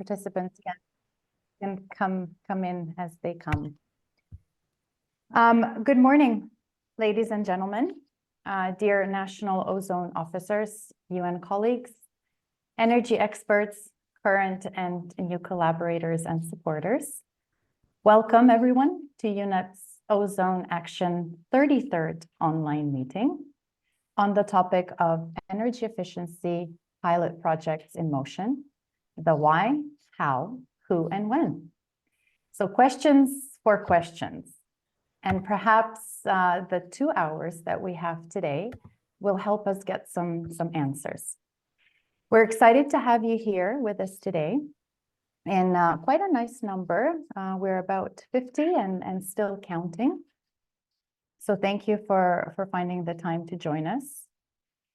participants can come in as they come. Good morning, ladies and gentlemen, dear National Ozone Officers, UN colleagues, energy experts, current and new collaborators and supporters. Welcome everyone to UNEP's OzonAction 33rd online meeting on the topic of energy efficiency pilot projects in motion, the why, how, who, and when. So questions for questions. And perhaps the 2 hours that we have today will help us get some answers. We're excited to have you here with us today in quite a nice number. We're about 50 and still counting. So thank you for finding the time to join us.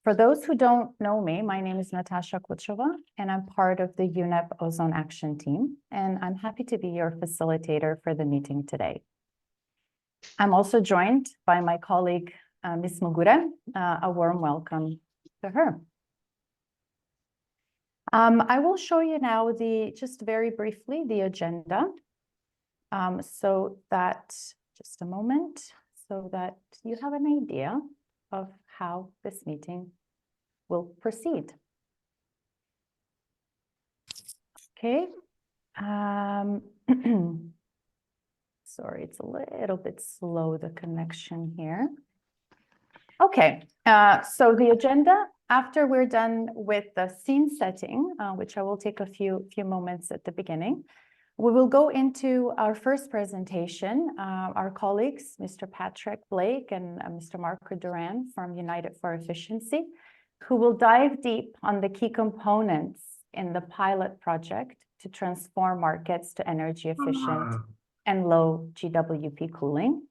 For those who don't know me, my name is Natasha Kochova, and I'm part of the UNEP OzonAction team, and I'm happy to be your facilitator for the meeting today. I'm also joined by my colleague, Ms. Mugure. A warm welcome to her. I will show you now just very briefly, the agenda. So that, just a moment, so that you have an idea of how this meeting will proceed. Okay. Sorry, it's a little bit slow, the connection here. Okay, so the agenda, after we're done with the scene setting, which I will take a few moments at the beginning, we will go into our first presentation. Our colleagues, Mr. Patrick Blake and Mr. Marco Duran from United for Efficiency, who will dive deep on the key components in the pilot project to transform markets to energy efficient and low GWP cooling.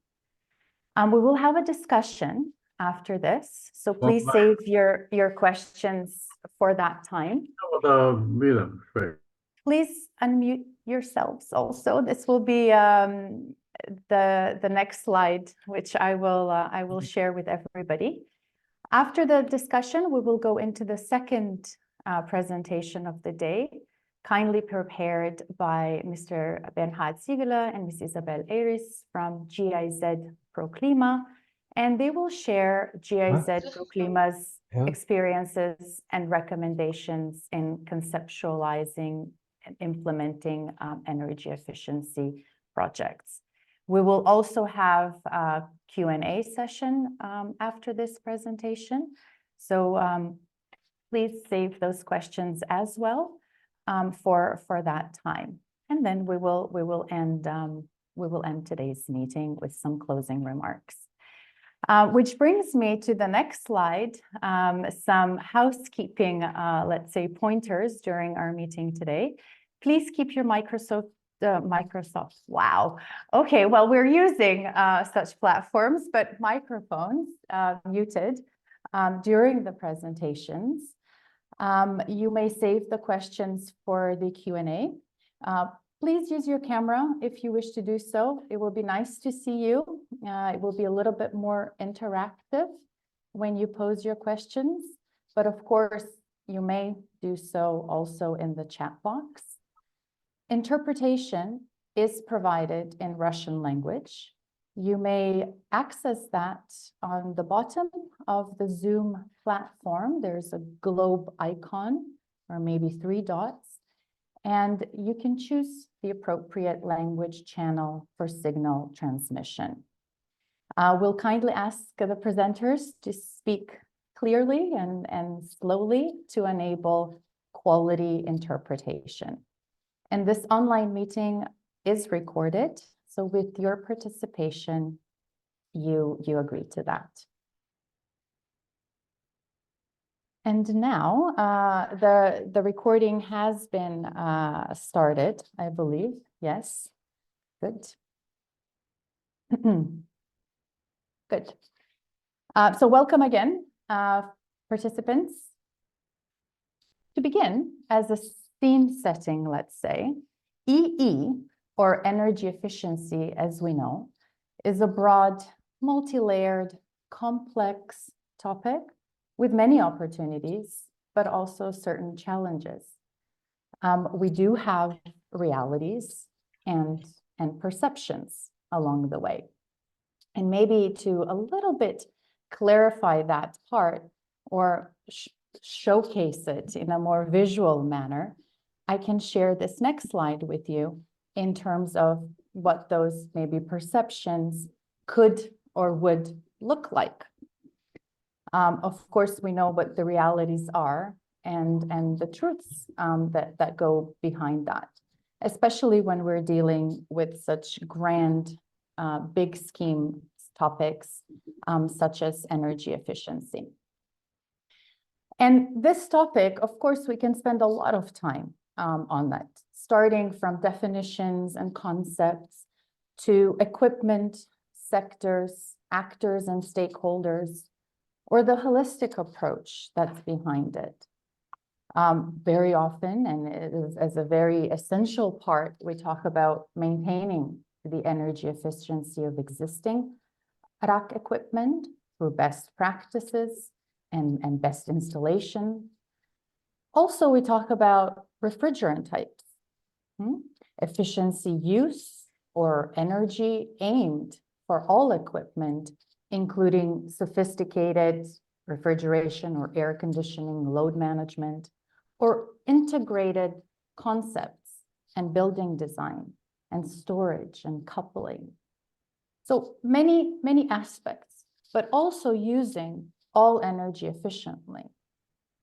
We will have a discussion after this, so please save your questions for that time. Please unmute yourselves also. This will be the next slide, which I will share with everybody. After the discussion, we will go into the second presentation of the day, kindly prepared by Mr. Bernhard Siegele and Ms. Isabel Airas from GIZ Proklima, and they will share GIZ Proklima's experiences and recommendations in conceptualizing and implementing energy efficiency projects. We will also have a Q&A session after this presentation, so please save those questions as well for that time, and then we will end today's meeting with some closing remarks. Which brings me to the next slide, some housekeeping, let's say, pointers during our meeting today. Please keep your Microsoft, wow. Okay, well, we're using such platforms, but microphones muted during the presentations. You may save the questions for the Q&A. Please use your camera if you wish to do so. It will be nice to see you. It will be a little bit more interactive when you pose your questions, but of course, you may do so also in the chat box. Interpretation is provided in Russian language. You may access that on the bottom of the Zoom platform. There's a globe icon, or maybe 3 dots. And you can choose the appropriate language channel for signal transmission. We'll kindly ask the presenters to speak clearly and slowly to enable quality interpretation. And this online meeting is recorded, so with your participation, you agree to that. And now the recording has been started, I believe. Yes, good. Good. So welcome again, participants. To begin, as a scene setting, let's say, EE, or energy efficiency, as we know, is a broad, multi-layered, complex topic with many opportunities, but also certain challenges. We do have realities and perceptions along the way. And maybe to a little bit clarify that part or showcase it in a more visual manner, I can share this next slide with you in terms of what those maybe perceptions could or would look like. Of course, we know what the realities are and the truths that go behind that, especially when we're dealing with such grand, big scheme topics, such as energy efficiency. And this topic, of course, we can spend a lot of time on that, starting from definitions and concepts to equipment, sectors, actors and stakeholders, or the holistic approach that's behind it. Very often, and it is as a very essential part, we talk about maintaining the energy efficiency of existing RAC equipment through best practices and best installation. Also, we talk about refrigerant types, efficiency use or energy aimed for all equipment, including sophisticated refrigeration or air conditioning, load management, or integrated concepts and building design and storage and coupling. So many, many aspects, but also using all energy efficiently.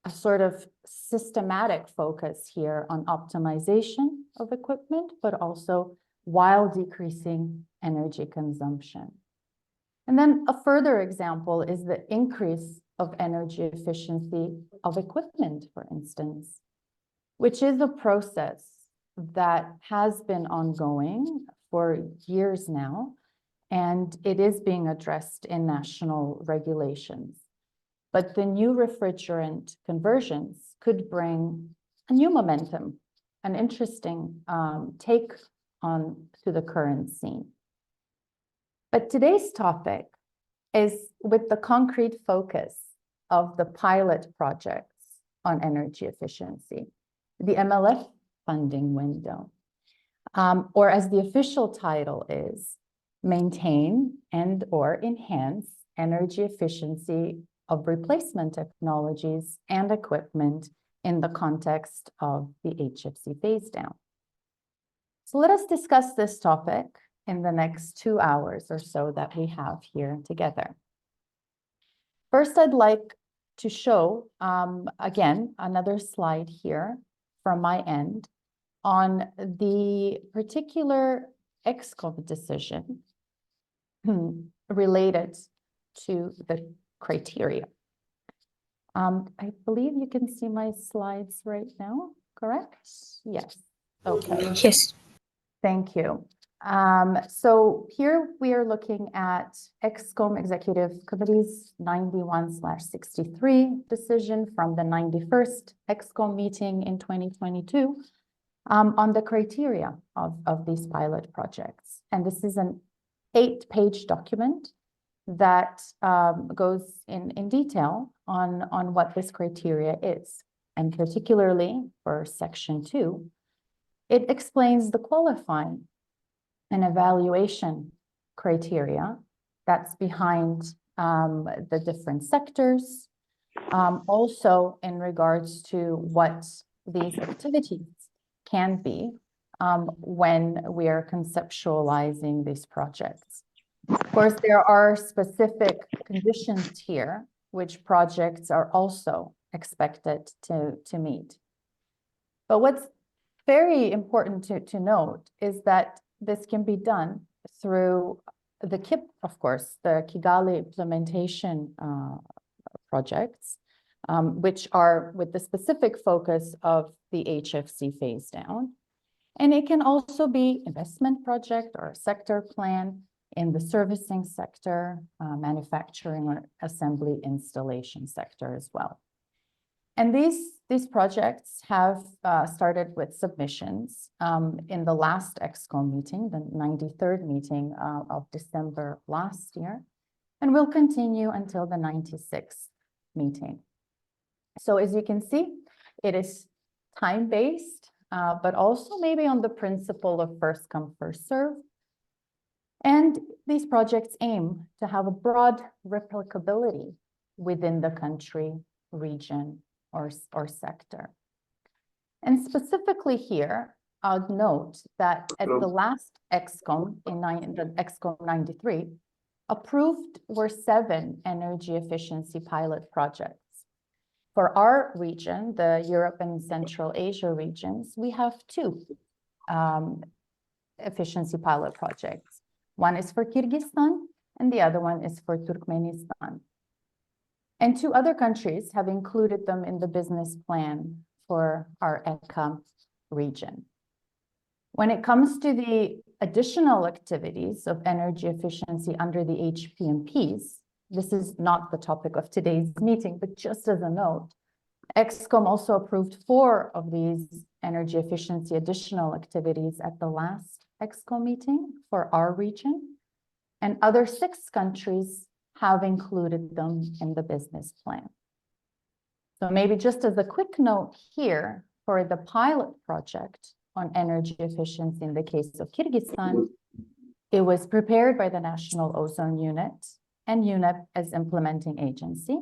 A sort of systematic focus here on optimization of equipment, but also while decreasing energy consumption. And then a further example is the increase of energy efficiency of equipment, for instance, which is a process that has been ongoing for years now, and it is being addressed in national regulations. But the new refrigerant conversions could bring a new momentum, an interesting take on to the current scene. But today's topic is with the concrete focus of the pilot projects on energy efficiency, the MLF funding window, or as the official title is, maintain and or enhance energy efficiency of replacement technologies and equipment in the context of the HFC phase down. So let us discuss this topic in the next 2 hours or so that we have here together. First, I'd like to show, again, another slide here from my end on the particular EXCOM decision related to the criteria. I believe you can see my slides right now, correct? Yes. Okay. Yes. Thank you. So here we are looking at EXCOM Executive Committee's 91/63 decision from the 91st EXCOM meeting in 2022 on the criteria of these pilot projects. And this is an 8-page document that goes in detail on what this criteria is. And particularly for section 2, it explains the qualifying and evaluation criteria that's behind the different sectors, also in regards to what these activities can be when we are conceptualizing these projects. Of course, there are specific conditions here which projects are also expected to meet. But what's very important to note is that this can be done through the KIP, of course, the Kigali implementation projects, which are with the specific focus of the HFC phase down. And it can also be investment project or a sector plan in the servicing sector, manufacturing or assembly installation sector as well. And these projects have started with submissions in the last EXCOM meeting, the 93rd meeting of December last year, and will continue until the 96th meeting. So as you can see, it is time-based but also maybe on the principle of first come, first serve. And these projects aim to have a broad replicability within the country, region, or sector. And specifically here, I'd note that at the last EXCOM, the EXCOM 93, approved were 7 energy efficiency pilot projects. For our region, the Europe and Central Asia regions, we have 2 efficiency pilot projects. One is for Kyrgyzstan, and the other one is for Turkmenistan. And 2 other countries have included them in the business plan for our ECA region. When it comes to the additional activities of energy efficiency under the HPMPs, this is not the topic of today's meeting, but just as a note, EXCOM also approved 4 of these energy efficiency additional activities at the last EXCOM meeting for our region, and other 6 countries have included them in the business plan. So maybe just as a quick note here, for the pilot project on energy efficiency in the case of Kyrgyzstan, it was prepared by the National Ozone Unit and UNEP as implementing agency,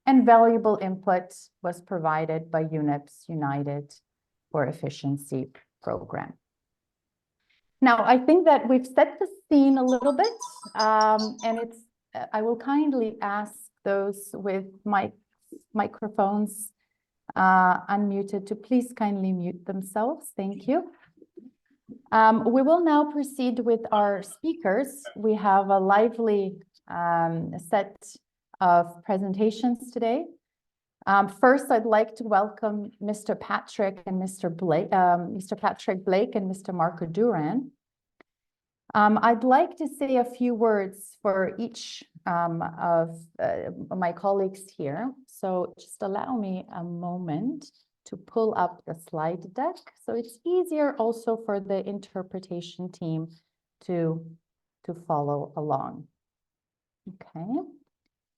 and valuable input was provided by UNEP's United for Efficiency program. Now, I think that we've set the scene a little bit, and I will kindly ask those with microphones unmuted to please kindly mute themselves. Thank you. We will now proceed with our speakers. We have a lively set of presentations today. First, I'd like to welcome Mr. Patrick and Mr. Blake, Mr. Patrick Blake and Mr. Marco Duran. I'd like to say a few words for each of my colleagues here. So just allow me a moment to pull up the slide deck, so it's easier also for the interpretation team to follow along. Okay,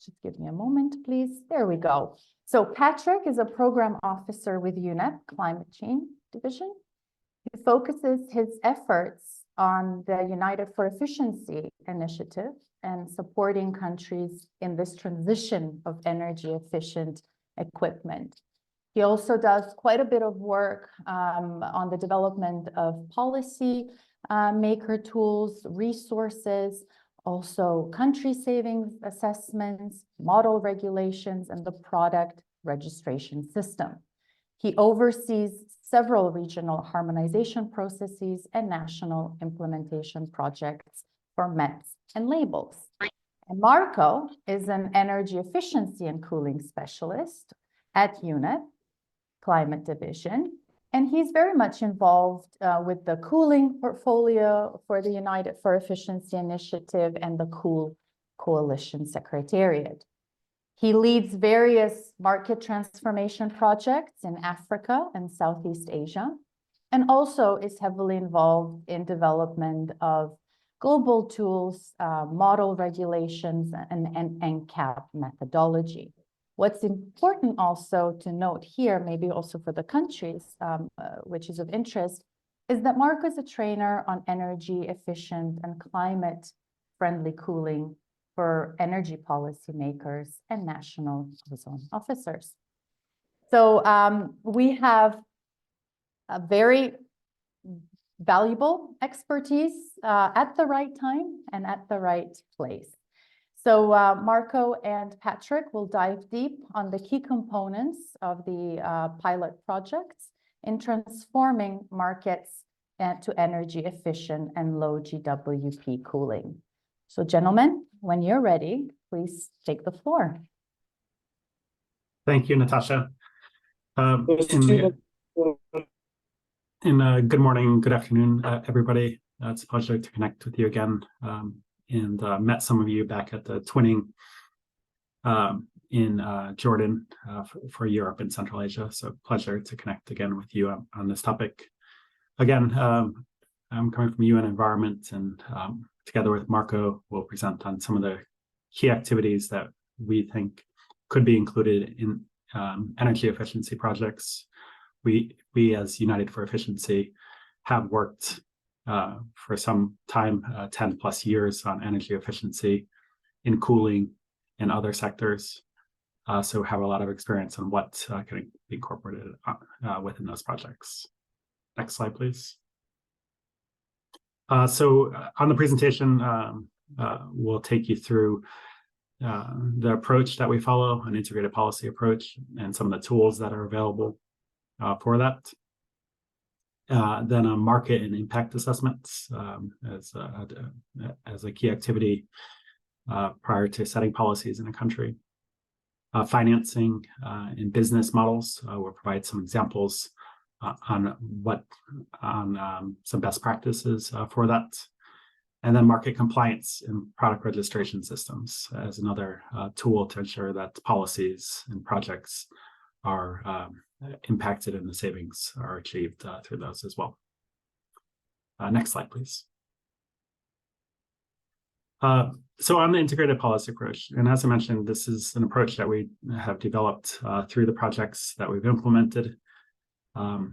just give me a moment, please. There we go. So Patrick is a program officer with UNEP Climate Change Division. He focuses his efforts on the United for Efficiency initiative and supporting countries in this transition of energy efficient equipment. He also does quite a bit of work on the development of policy maker tools, resources, also country savings assessments, model regulations, and the product registration system. He oversees several regional harmonization processes and national implementation projects for METs and labels. And Marco is an energy efficiency and cooling specialist at UNEP Climate Division, and he's very much involved with the cooling portfolio for the United for Efficiency Initiative and the Cool Coalition Secretariat. He leads various market transformation projects in Africa and Southeast Asia, and also is heavily involved in development of global tools, model regulations, and NCAP methodology. What's important also to note here, maybe also for the countries, which is of interest, is that Marco is a trainer on energy efficient and climate-friendly cooling for energy policymakers and national ozone officers. So we have a very valuable expertise at the right time and at the right place. So Marco and Patrick will dive deep on the key components of the pilot projects in transforming markets to energy efficient and low GWP cooling. So gentlemen, when you're ready, please take the floor. Thank you, Natasha. Good morning, good afternoon, everybody. It's a pleasure to connect with you again. And met some of you back at the twinning in Jordan for Europe and Central Asia. So pleasure to connect again with you on this topic. Again, I'm coming from UN Environment, and together with Marco, we'll present on some of the key activities that we think could be included in energy efficiency projects we as United for Efficiency have worked for some time, 10 plus years, on energy efficiency in cooling and other sectors. So have a lot of experience on what can be incorporated within those projects. Next slide, please. So on the presentation, we'll take you through the approach that we follow, an integrated policy approach, and some of the tools that are available for that. Then a market and impact assessments as a key activity prior to setting policies in a country. Financing and business models. We'll provide some examples on some best practices for that. And then market compliance and product registration systems as another tool to ensure that policies and projects are impacted and the savings are achieved through those as well. Next slide, please. So on the integrated policy approach, and as I mentioned, this is an approach that we have developed through the projects that we've implemented. It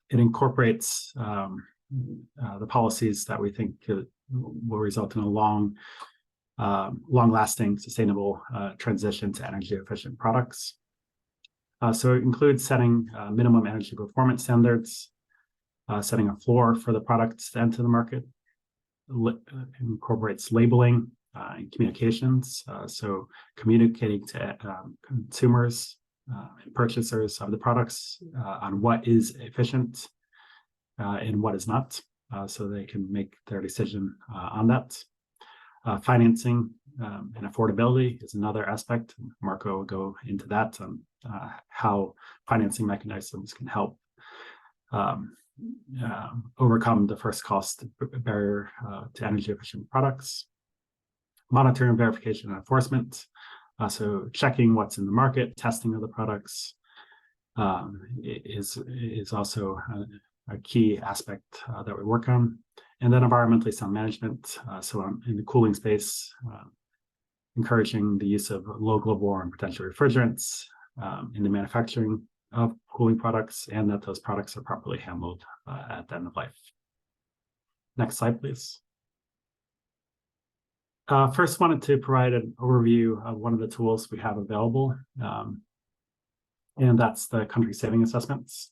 incorporates the policies that we think will result in a long-lasting, sustainable transition to energy-efficient products. So it includes setting minimum energy performance standards, setting a floor for the products to enter the market, incorporates labeling and communications, so communicating to consumers and purchasers of the products on what is efficient and what is not, so they can make their decision on that. Financing and affordability is another aspect. Marco will go into that on how financing mechanisms can help overcome the first cost barrier to energy efficient products. Monitoring, verification, and enforcement. So checking what's in the market, testing of the products is also a key aspect that we work on. And then environmentally sound management. So in the cooling space, encouraging the use of low global warming potential refrigerants in the manufacturing of cooling products, and that those products are properly handled at the end of life. Next slide, please. First, wanted to provide an overview of one of the tools we have available, and that's the country saving assessments.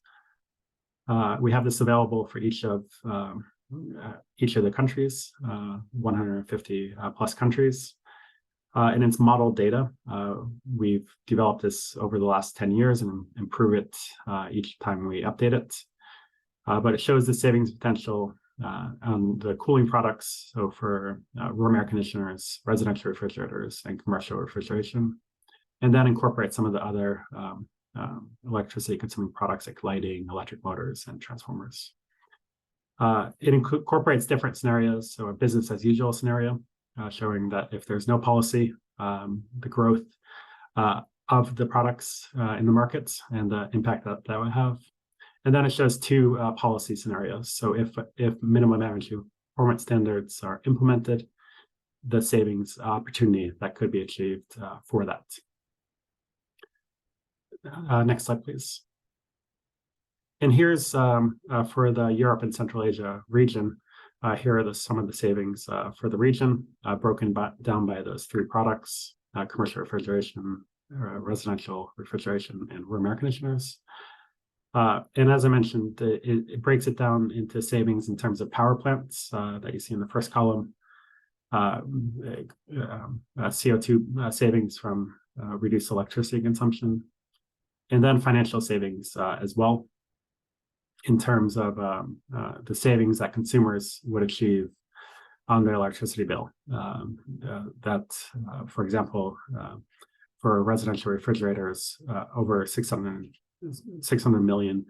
We have this available for each of the countries, 150 plus countries. And it's modeled data. We've developed this over the last 10 years and improve it each time we update it. But it shows the savings potential on the cooling products. So for room air conditioners, residential refrigerators, and commercial refrigeration. And then incorporate some of the other electricity consuming products like lighting, electric motors, and transformers. It incorporates different scenarios. So a business as usual scenario, showing that if there's no policy, the growth of the products in the markets and the impact that that would have. And then it shows two policy scenarios. So if minimum energy performance standards are implemented, the savings opportunity that could be achieved for that. Next slide, please. And here's for the Europe and Central Asia region. Here are some of the savings for the region, broken down by those three products: commercial refrigeration, residential refrigeration, and room air conditioners. And as I mentioned, it breaks it down into savings in terms of power plants that you see in the first column, CO2 savings from reduced electricity consumption, and then financial savings as well, in terms of the savings that consumers would achieve on their electricity bill. For example, for residential refrigerators, over $600 million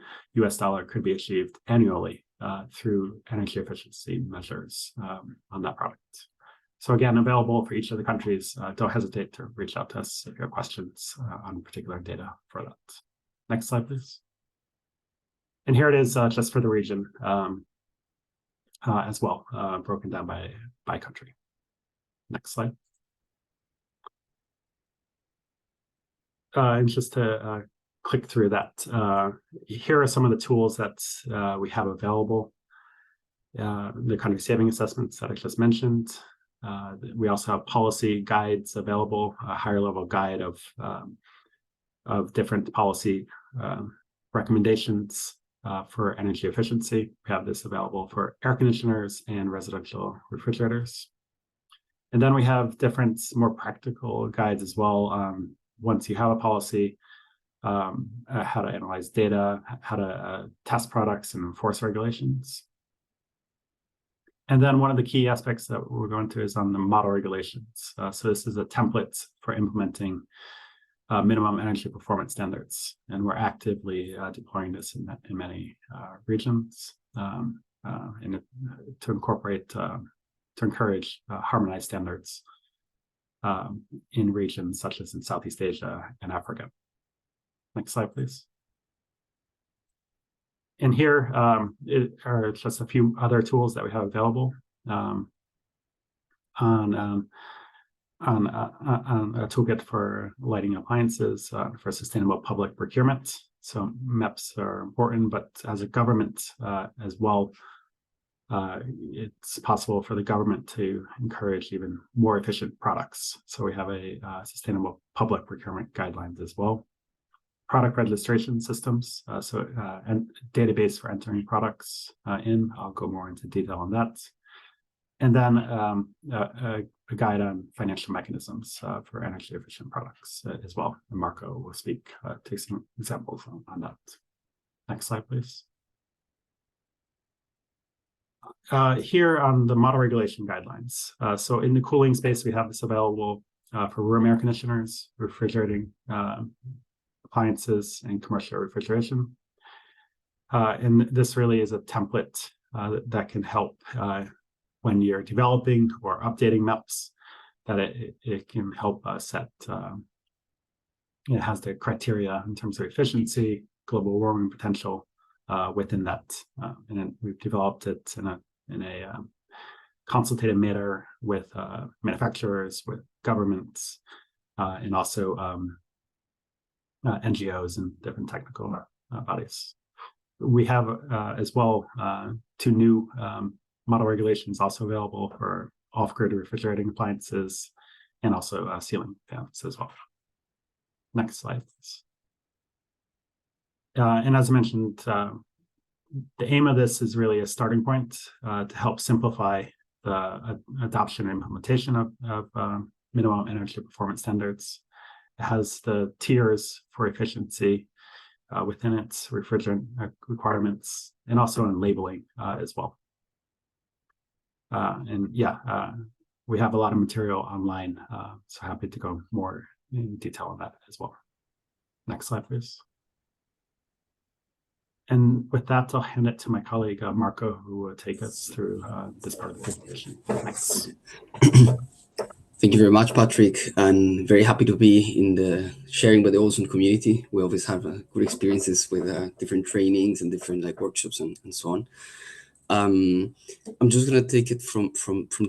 could be achieved annually through energy efficiency measures on that product. So again, available for each of the countries. Don't hesitate to reach out to us if you have questions on particular data for that. Next slide, please. And here it is just for the region as well, broken down by country. Next slide. And just to click through that. Here are some of the tools that we have available. The country saving assessments that I just mentioned. We also have policy guides available, a higher level guide of different policy recommendations for energy efficiency. We have this available for air conditioners and residential refrigerators. And then we have different more practical guides as well. Once you have a policy, how to analyze data, how to test products and enforce regulations. And then one of the key aspects that we're going to is on the model regulations. So this is a template for implementing minimum energy performance standards. And we're actively deploying this in many regions to incorporate, to encourage harmonized standards in regions such as in Southeast Asia and Africa. Next slide, please. And here are just a few other tools that we have available on a toolkit for lighting appliances for sustainable public procurement. So MEPs are important, but as a government as well, it's possible for the government to encourage even more efficient products. So we have a sustainable public procurement guidelines as well. Product registration systems, and database for entering products in. I'll go more into detail on that. And then a guide on financial mechanisms for energy efficient products as well. And Marco will speak, take some examples on that. Next slide, please. Here on the model regulation guidelines. So in the cooling space, we have this available for room air conditioners, refrigerating appliances, and commercial refrigeration. And this really is a template that can help when you're developing or updating MEPs, that it can help set, it has the criteria in terms of efficiency, global warming potential within that. And then we've developed it in a consultative manner with manufacturers, with governments, and also NGOs and different technical bodies. We have as well 2 new model regulations also available for off-grid refrigerating appliances and also ceiling fans as well. Next slide, please. And as I mentioned, the aim of this is really a starting point to help simplify the adoption and implementation of minimum energy performance standards. It has the tiers for efficiency within its refrigerant requirements, and also in labeling as well. We have a lot of material online, so happy to go more in detail on that as well. Next slide, please. And with that, I'll hand it to my colleague, Marco, who will take us through this part of the presentation. Thanks. Thank you very much, Patrick, and very happy to be in the sharing with the Ozone community. We always have good experiences with different trainings and different workshops and so on. I'm just gonna take it from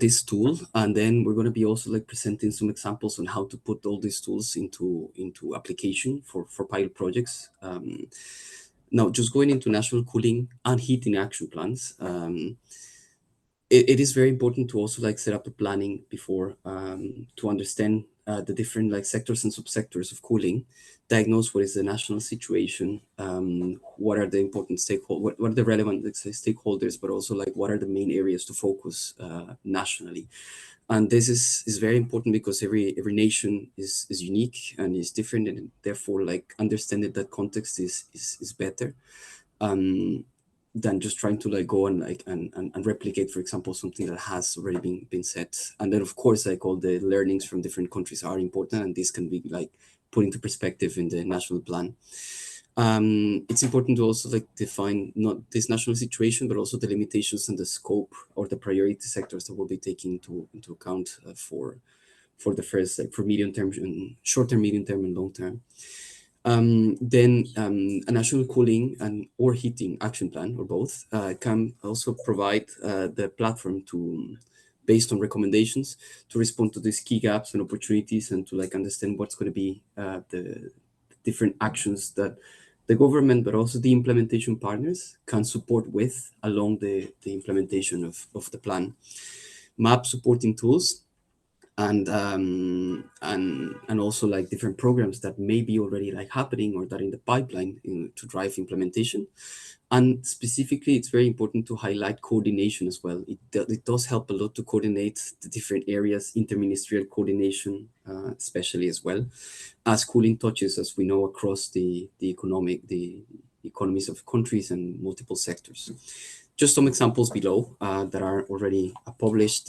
this tool, and then we're gonna be also presenting some examples on how to put all these tools into application for pilot projects. Now, just going into national cooling and heating action plans. It is very important to also set up a planning before to understand the different sectors and subsectors of cooling, diagnose what is the national situation, what are the important stakeholders, what are the relevant stakeholders, but also what are the main areas to focus nationally. And this is very important because every nation is unique and is different, and therefore understanding that context is better. Than just trying to go and replicate, for example, something that has already been set. And then of course all the learnings from different countries are important, and this can be put into perspective in the national plan. It's important to also define not this national situation, but also the limitations and the scope or the priority sectors that will be taken into account for the first for medium term, and short term, medium term, and long term. Then a national cooling or heating action plan, or both, can also provide the platform to, based on recommendations, to respond to these key gaps and opportunities, and to understand what's going to be different actions that the government, but also the implementation partners can support with along the implementation of the plan. Map supporting tools and also like different programs that may be already like happening or that in the pipeline to drive implementation. And specifically, it's very important to highlight coordination as well. It does help a lot to coordinate the different areas, interministerial coordination, especially as well as cooling touches, as we know, across the economies of countries and multiple sectors. Just some examples below that are already published,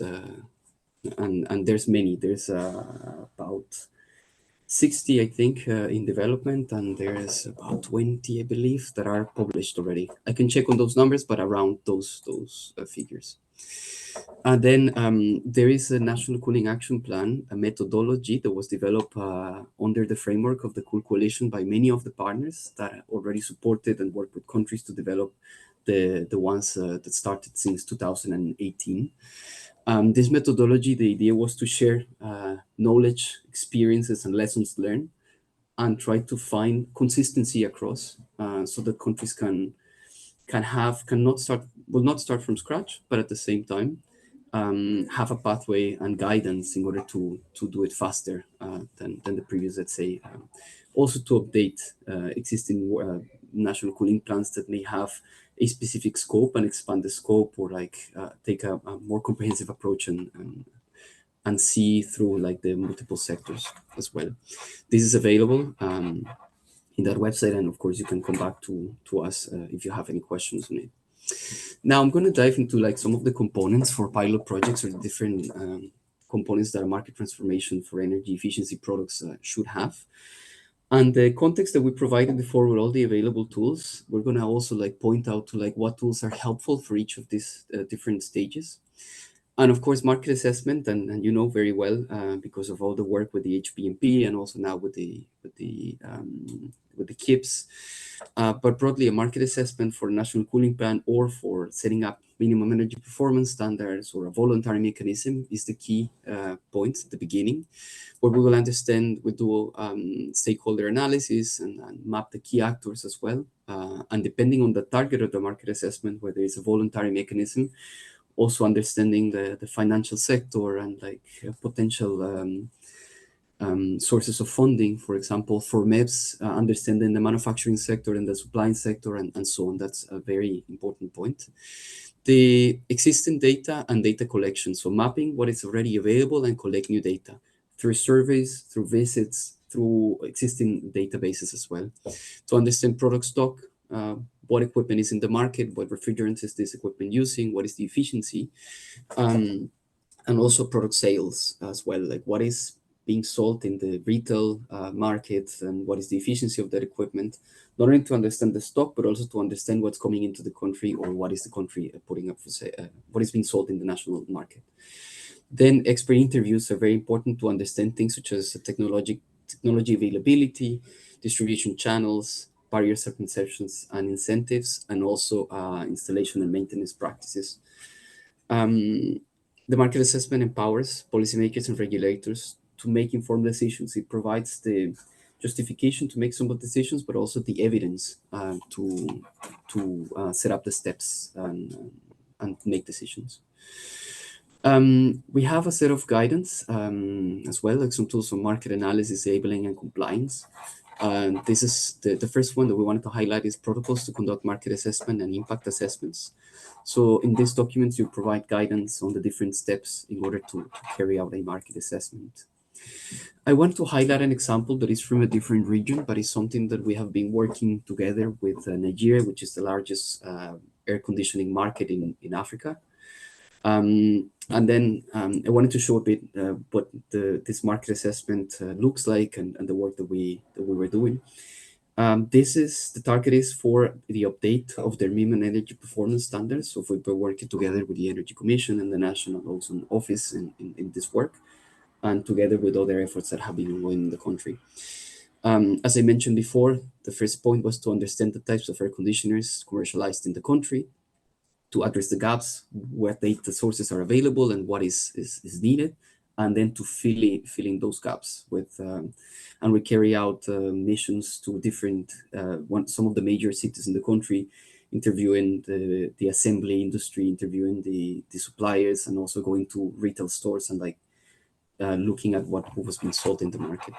and there's many. There's about 60, I think, in development, and there's about 20, I believe, that are published already. I can check on those numbers, but around those figures. And then there is a National Cooling Action Plan, a methodology that was developed under the framework of the Cool Coalition by many of the partners that already supported and worked with countries to develop the ones that started since 2018. This methodology, the idea was to share knowledge, experiences, and lessons learned, and try to find consistency across, so that countries will not start from scratch, but at the same time have a pathway and guidance in order to do it faster than the previous, let's say. Also to update existing national cooling plans that may have a specific scope and expand the scope, or like take a more comprehensive approach and see through like the multiple sectors as well. This is available in that website, and of course you can come back to us if you have any questions on it. Now I'm going to dive into like some of the components for pilot projects, or the different components that a market transformation for energy efficiency products should have. And the context that we provided before with all the available tools, we're going to also like point out to like what tools are helpful for each of these different stages. And of course, market assessment, and you know very well because of all the work with the HPMP and also now with the KIPs. But broadly, a market assessment for a national cooling plan or for setting up minimum energy performance standards or a voluntary mechanism is the key point at the beginning, where we will understand, we do stakeholder analysis and map the key actors as well. And depending on the target of the market assessment, whether it's a voluntary mechanism, also understanding the financial sector and like potential sources of funding, for example, for MEPs, understanding the manufacturing sector and the supplying sector and so on. That's a very important point. The existing data and data collection. So mapping what is already available and collect new data through surveys, through visits, through existing databases as well. To understand product stock, what equipment is in the market, what refrigerants is this equipment using, what is the efficiency, and also product sales as well, like what is being sold in the retail market and what is the efficiency of that equipment, not only to understand the stock, but also to understand what's coming into the country or what is the country putting up for what is being sold in the national market. Then expert interviews are very important to understand things such as technology availability, distribution channels, barriers and conceptions and incentives, and also installation and maintenance practices. The market assessment empowers policymakers and regulators to make informed decisions. It provides the justification to make some of the decisions, but also the evidence to set up the steps and make decisions. We have a set of guidance as well, like some tools for market analysis, labeling, and compliance. And this is the first one that we wanted to highlight is protocols to conduct market assessment and impact assessments. So in these documents, you provide guidance on the different steps in order to carry out a market assessment. I want to highlight an example that is from a different region, but it's something that we have been working together with Nigeria, which is the largest air conditioning market in Africa. And then I wanted to show a bit what this market assessment looks like and the work that we were doing. The target is for the update of their minimum energy performance standards. So we've been working together with the Energy Commission and the National Ozone Office in this work, and together with other efforts that have been ongoing in the country. As I mentioned before, the first point was to understand the types of air conditioners commercialized in the country, to address the gaps, what data sources are available and what is needed, and then to fill in those gaps with, and we carry out missions to different, some of the major cities in the country, interviewing the assembly industry, interviewing the suppliers, and also going to retail stores and like looking at what was being sold in the market.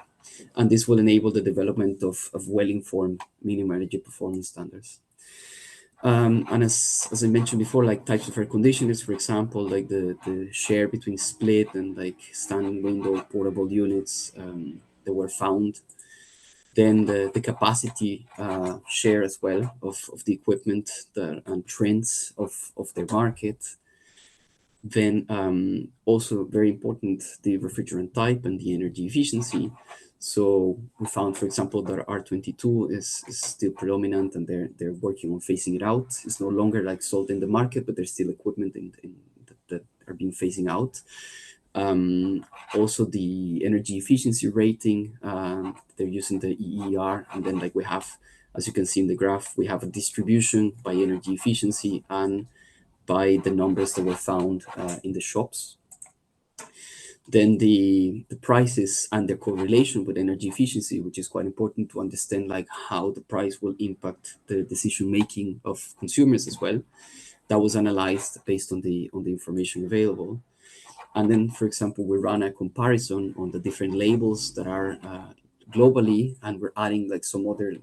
And this will enable the development of well-informed minimum energy performance standards. And as I mentioned before, like types of air conditioners, for example, like the share between split and like standing window portable units that were found. Then the capacity share as well of the equipment and trends of their market. Then also very important, the refrigerant type and the energy efficiency. So we found, for example, that R22 is still predominant, and they're working on phasing it out. It's no longer like sold in the market, but there's still equipment that are being phasing out. Also the energy efficiency rating, they're using the EER, and then like we have, as you can see in the graph, we have a distribution by energy efficiency and by the numbers that were found in the shops. Then the prices and their correlation with energy efficiency, which is quite important to understand like how the price will impact the decision making of consumers as well. That was analyzed based on the information available. And then, for example, we ran a comparison on the different labels that are globally, and we're adding like some other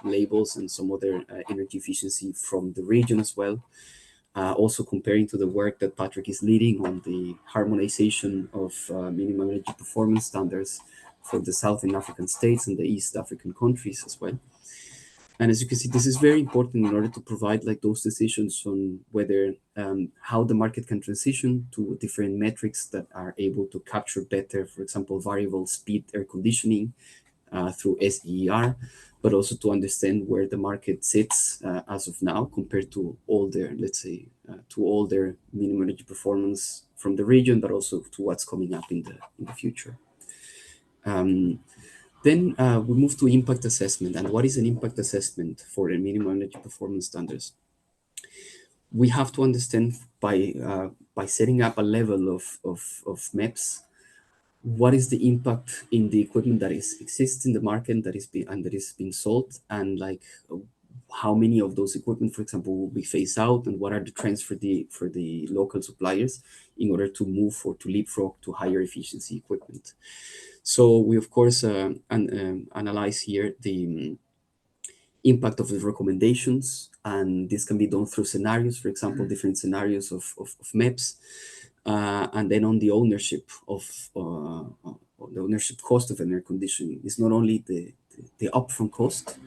labels and some other energy efficiency from the region as well. Also comparing to the work that Patrick is leading on the harmonization of minimum energy performance standards for the Southern African states and the East African countries as well. And as you can see, this is very important in order to provide like those decisions on whether how the market can transition to different metrics that are able to capture better, for example, variable speed air conditioning through SEER, but also to understand where the market sits as of now compared to all their, let's say, to all their minimum energy performance from the region, but also to what's coming up in the future. Then we move to impact assessment. And what is an impact assessment for the minimum energy performance standards? We have to understand by setting up a level of MEPS, what is the impact in the equipment that exists in the market that is being sold, and like how many of those equipment, for example, will be phased out, and what are the trends for the local suppliers in order to move or to leapfrog to higher efficiency equipment. So we of course analyze here the impact of the recommendations, and this can be done through scenarios, for example, different scenarios of MEPS. And then on the ownership the ownership cost of an air conditioning is not only the upfront cost,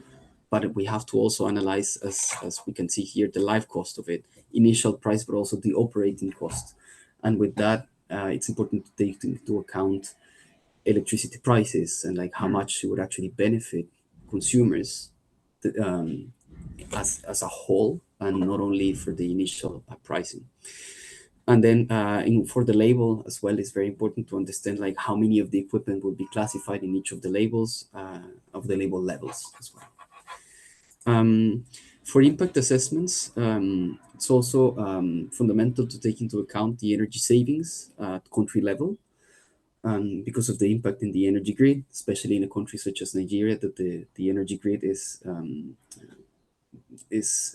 but we have to also analyze, as we can see here, the life cost of it, initial price, but also the operating cost. And with that, it's important to take into account electricity prices and like how much it would actually benefit consumers as a whole, and not only for the initial pricing. And then for the label as well, it's very important to understand like how many of the equipment will be classified in each of the labels, of the label levels as well. For impact assessments, it's also fundamental to take into account the energy savings at country level, because of the impact in the energy grid, especially in a country such as Nigeria, that the energy grid is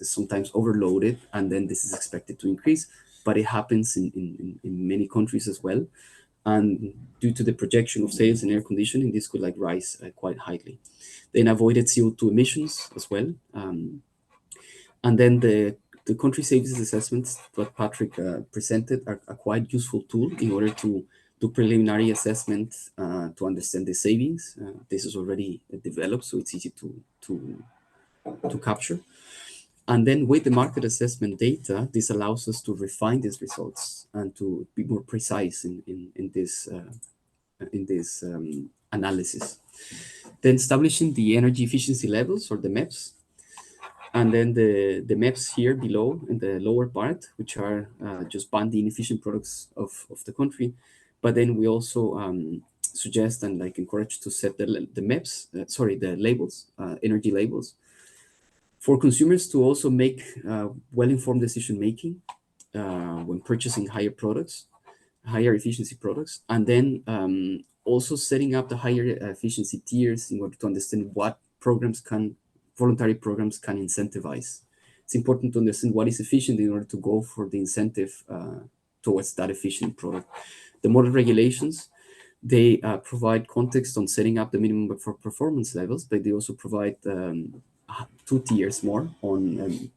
sometimes overloaded, and then this is expected to increase. But it happens in many countries as well. And due to the projection of sales in air conditioning, this could like rise quite highly. Then avoided CO2 emissions as well. And then the country savings assessments that Patrick presented are a quite useful tool in order to do preliminary assessment to understand the savings. This is already developed, so it's easy to capture. And then with the market assessment data, this allows us to refine these results and to be more precise in this analysis. Then establishing the energy efficiency levels, or the MEPs, and then the MEPs here below in the lower part, which are just banned the inefficient products of the country. But then we also suggest and like encourage to set the MEPs, the labels, energy labels, for consumers to also make well-informed decision-making when purchasing higher products, higher efficiency products, and then also setting up the higher efficiency tiers in order to understand what voluntary programs can incentivize. It's important to understand what is efficient in order to go for the incentive towards that efficient product. The model regulations, they provide context on setting up the minimum for performance levels, but they also provide 2 tiers more on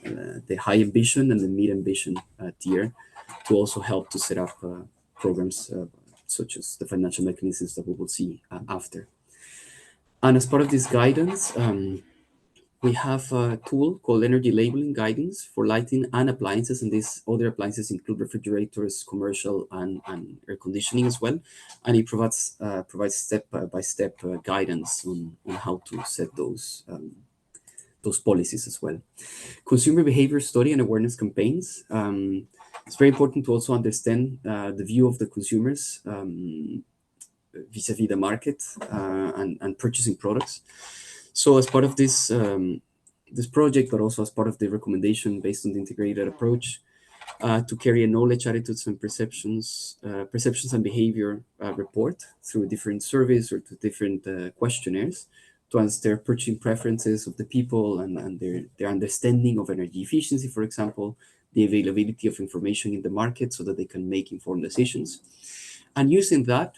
the high ambition and the mid ambition tier to also help to set up programs such as the financial mechanisms that we will see after. And as part of this guidance, we have a tool called Energy Labeling Guidance for lighting and appliances, and these other appliances include refrigerators, commercial, and air conditioning as well. And it provides step-by-step guidance on how to set those policies as well. Consumer behavior study and awareness campaigns. It's very important to also understand the view of the consumers vis-a-vis the market and purchasing products. So as part of this project, but also as part of the recommendation based on the integrated approach, to carry a knowledge, attitudes, and perceptions and behavior report through different surveys or to different questionnaires to understand purchasing preferences of the people and their understanding of energy efficiency, for example, the availability of information in the market so that they can make informed decisions. And using that,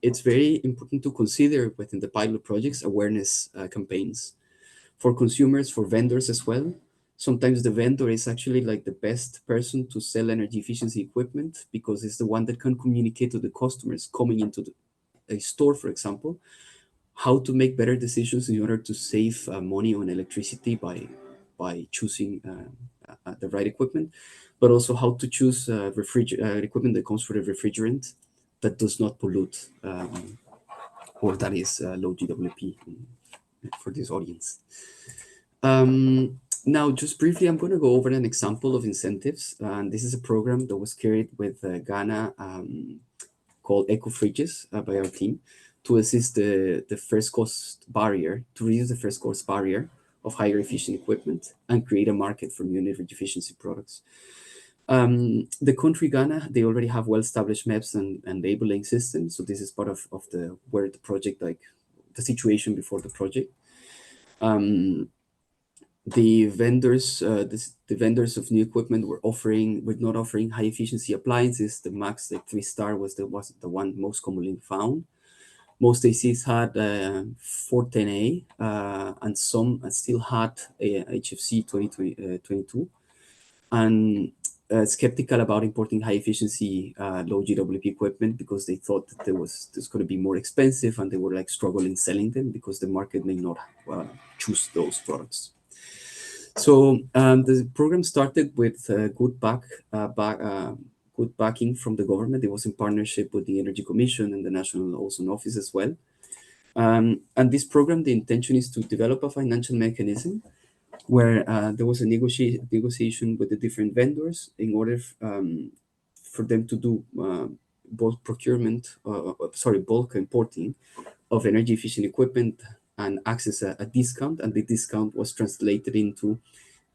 it's very important to consider within the pilot projects awareness campaigns for consumers, for vendors as well. Sometimes the vendor is actually like the best person to sell energy efficiency equipment because it's the one that can communicate to the customers coming into a store, for example, how to make better decisions in order to save money on electricity by choosing the right equipment, but also how to choose equipment that comes with a refrigerant that does not pollute or that is low GWP for this audience. Now, just briefly, I'm going to go over an example of incentives. And this is a program that was carried with Ghana called Eco Fridges by our team to assist the first cost barrier, to reduce the first cost barrier of higher efficient equipment and create a market for new energy efficiency products. The country Ghana, they already have well-established maps and labeling systems. So this is part of where the project, like the situation before the project. The vendors of new equipment were not offering high efficiency appliances. The max, like 3-star, was the one most commonly found. Most ACs had 410A, and some still had a HFC 2022, and skeptical about importing high efficiency low GWP equipment because they thought that this going to be more expensive, and they were like struggling selling them because the market may not choose those products. So the program started with good backing from the government. It was in partnership with the Energy Commission and the National Ozone Office as well. And this program, the intention is to develop a financial mechanism where there was a negotiation with the different vendors in order for them to do bulk importing of energy efficient equipment and access a discount, and the discount was translated into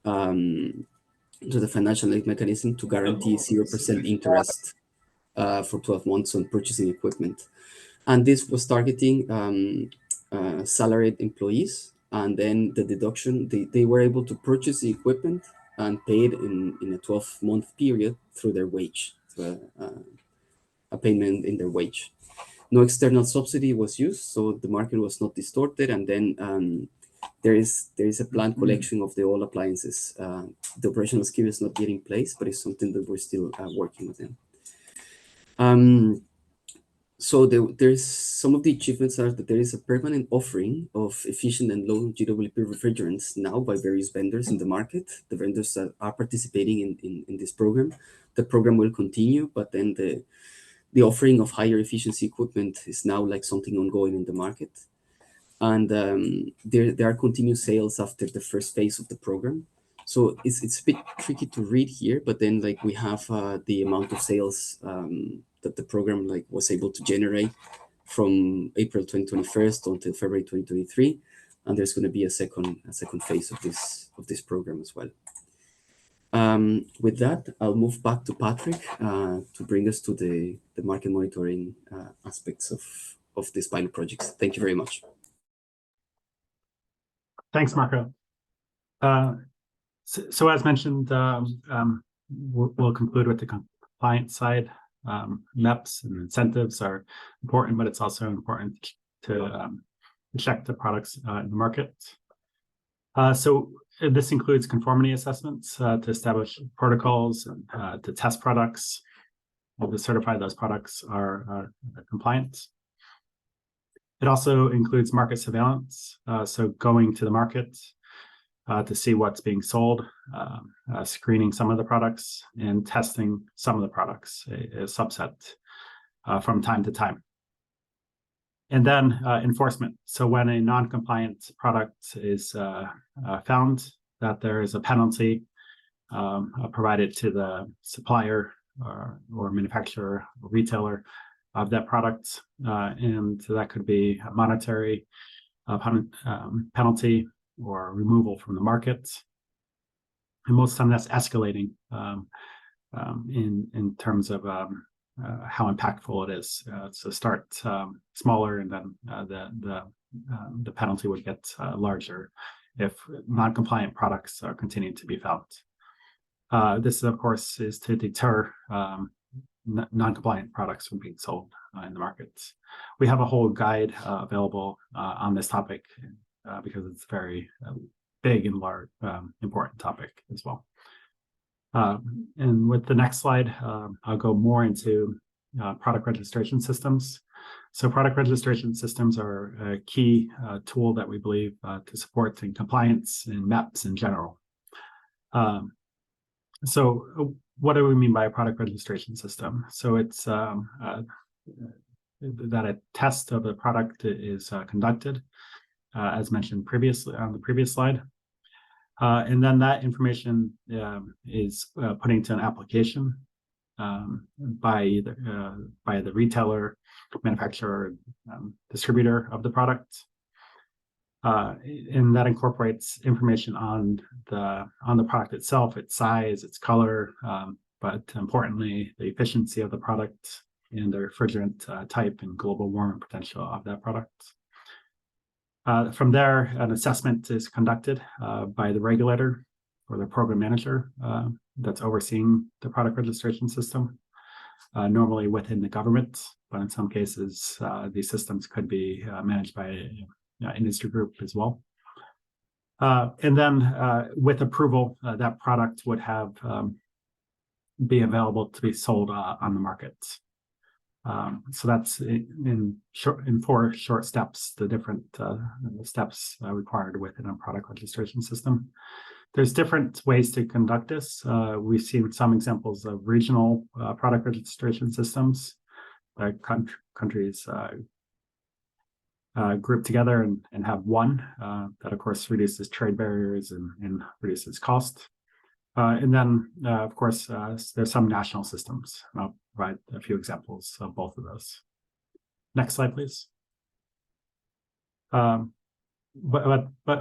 the financial aid mechanism to guarantee 0% interest for 12 months on purchasing equipment. And this was targeting salaried employees, and then the deduction, they were able to purchase the equipment and pay it in a 12-month period through their wage, a payment in their wage. No external subsidy was used, so the market was not distorted. And then there is a planned collection of the all appliances. The operational scheme is not yet in place, but it's something that we're still working with them. So there's some of the achievements are that there is a permanent offering of efficient and low GWP refrigerants now by various vendors in the market. The vendors that are participating in this program. The program will continue, but then the offering of higher efficiency equipment is now like something ongoing in the market. And there are continuous sales after the first phase of the program. So it's a bit tricky to read here, but then like we have the amount of sales that the program like was able to generate from April 2021 until February 2023, and there's going to be a second phase of this program as well. With that, I'll move back to Patrick to bring us to the market monitoring aspects of these pilot projects. Thank you very much. Thanks, Marco. So as mentioned, we'll conclude with the compliance side. MEPs and incentives are important, but it's also important to check the products in the market. So this includes conformity assessments to establish protocols and to test products, to certify those products are compliant. It also includes market surveillance, so going to the market to see what's being sold, screening some of the products, and testing some of the products, a subset from time to time. And then enforcement. So when a non-compliant product is found, that there is a penalty provided to the supplier or manufacturer or retailer of that product. And that could be a monetary penalty or removal from the market. And most of the time that's escalating in terms of how impactful it is. So start smaller, and then the penalty would get larger if non-compliant products are continuing to be found. This, of course, is to deter non-compliant products from being sold in the market. We have a whole guide available on this topic because it's a very big and large, important topic as well. And with the next slide, I'll go more into product registration systems. So product registration systems are a key tool that we believe to support in compliance and MEPs in general. So what do we mean by a product registration system? So it's that a test of the product is conducted, as mentioned previously on the previous slide. And then that information is put into an application by the retailer, manufacturer, distributor of the product. And that incorporates information on the product itself, its size, its color, but importantly, the efficiency of the product and the refrigerant type and global warming potential of that product. From there, an assessment is conducted by the regulator or the program manager that's overseeing the product registration system, normally within the government, but in some cases, these systems could be managed by an industry group as well. And then with approval, that product would have be available to be sold on the market. So that's in 4 short steps, the different steps required within a product registration system. There's different ways to conduct this. We've seen some examples of regional product registration systems, countries group together and have one that, of course, reduces trade barriers and reduces cost. And then, of course, there's some national systems. And I'll provide a few examples of both of those. Next slide, please. But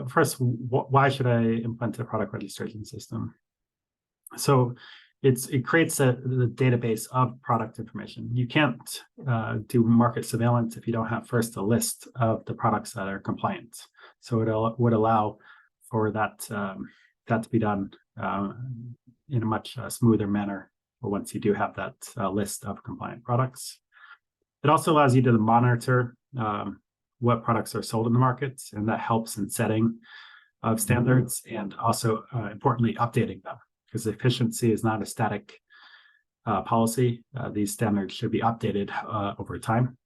first, why should I implement a product registration system? So it creates the database of product information. You can't do market surveillance if you don't have first a list of the products that are compliant. So it would allow for that to be done in a much smoother manner once you do have that list of compliant products. It also allows you to monitor what products are sold in the market, and that helps in setting of standards and also, importantly, updating them, because efficiency is not a static policy. These standards should be updated over time.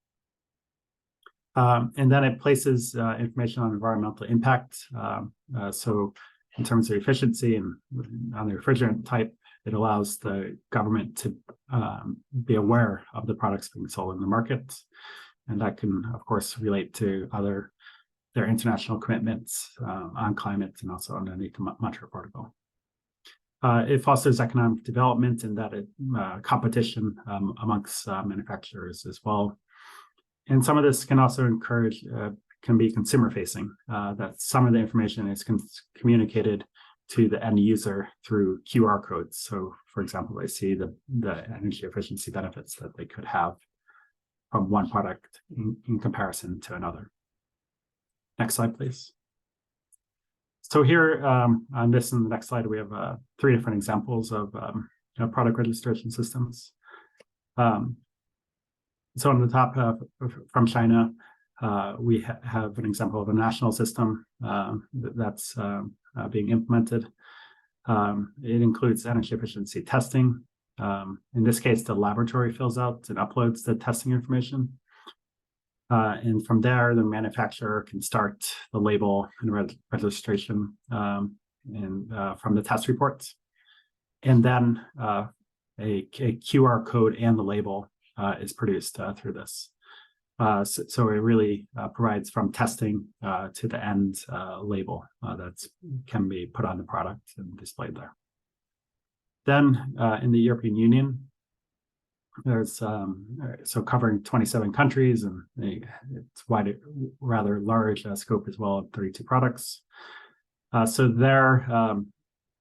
And then it places information on environmental impact. So in terms of efficiency and on the refrigerant type, it allows the government to be aware of the products being sold in the market. And that can, of course, relate to their international commitments on climate and also underneath the Montreal Protocol. It fosters economic development and that competition amongst manufacturers as well. And some of this can also encourage, can be consumer facing, that some of the information is communicated to the end user through QR codes. So, for example, they see the energy efficiency benefits that they could have from one product in comparison to another. Next slide, please. So here on this and the next slide, we have 3 different examples of product registration systems. So on the top from China, we have an example of a national system that's being implemented. It includes energy efficiency testing. In this case, the laboratory fills out and uploads the testing information. And from there, the manufacturer can start the label and registration from the test reports. And then a QR code and the label is produced through this. So it really provides from testing to the end label that can be put on the product and displayed there. Then in the European Union, there's so covering 27 countries, and it's rather large scope as well of 32 products. So there,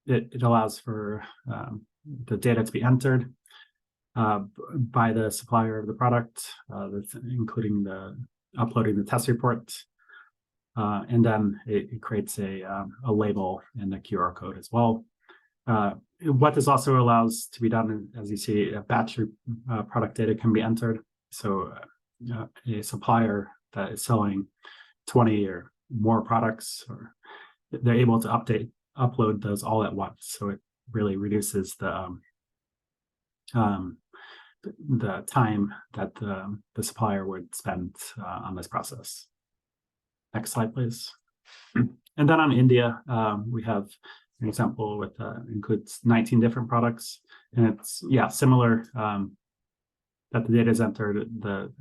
it allows for the data to be entered by the supplier of the product, including uploading the test report, and then it creates a label and a QR code as well. What this also allows to be done, as you see, a batch product data can be entered. So a supplier that is selling 20 or more products, or they're able to upload those all at once. So it really reduces the time that the supplier would spend on this process. Next slide, please. And then on India, we have an example with includes 19 different products, and it's similar that the data is entered, the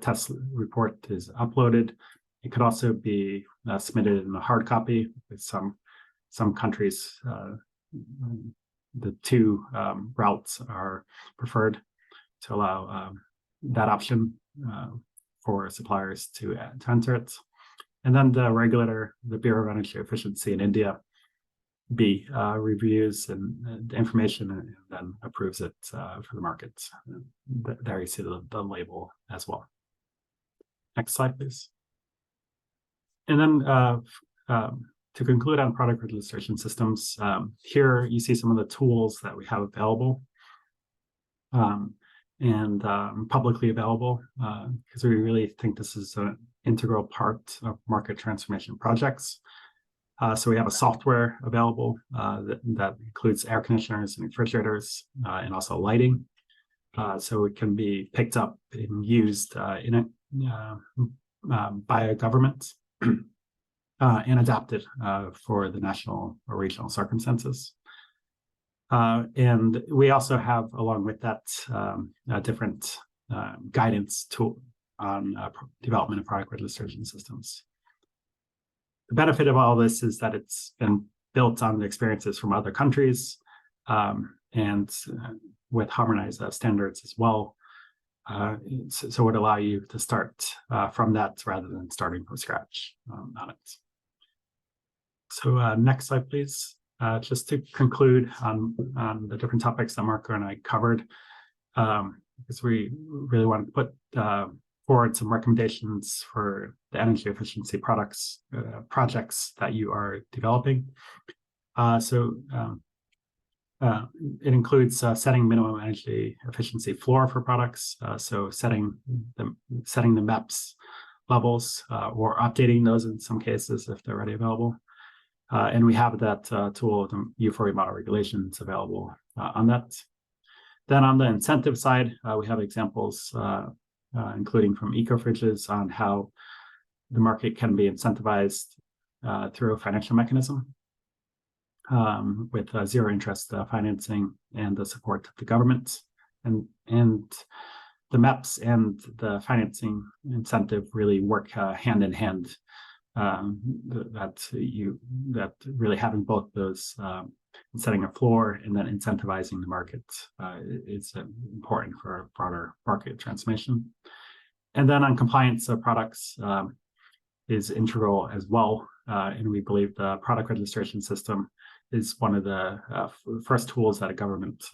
test report is uploaded. It could also be submitted in a hard copy. With some countries, the 2 routes are preferred to allow that option for suppliers to enter it. And then the regulator, the Bureau of Energy Efficiency in India, reviews the information and then approves it for the market. There you see the label as well. Next slide, please. And then to conclude on product registration systems, here you see some of the tools that we have available and publicly available, because we really think this is an integral part of market transformation projects. So we have a software available that includes air conditioners and refrigerators and also lighting. So it can be picked up and used by a government and adapted for the national or regional circumstances. And we also have, along with that, different guidance tool on development of product registration systems. The benefit of all this is that it's been built on the experiences from other countries and with harmonized standards as well. So it would allow you to start from that rather than starting from scratch on it. So next slide, please. Just to conclude on the different topics that Marco and I covered, because we really wanted to put forward some recommendations for the energy efficiency projects that you are developing. It includes setting minimum energy efficiency floor for products, so setting the MEPS levels or updating those in some cases if they're already available. And we have that tool, the U4E model regulations, available on that. Then on the incentive side, we have examples, including from eco-fridges, on how the market can be incentivized through a financial mechanism with zero interest financing and the support of the government. And the MEPS and the financing incentive really work hand in hand. That really having both those setting a floor and then incentivizing the market is important for a broader market transformation. And then on compliance products, is integral as well. And we believe the product registration system is one of the first tools that a government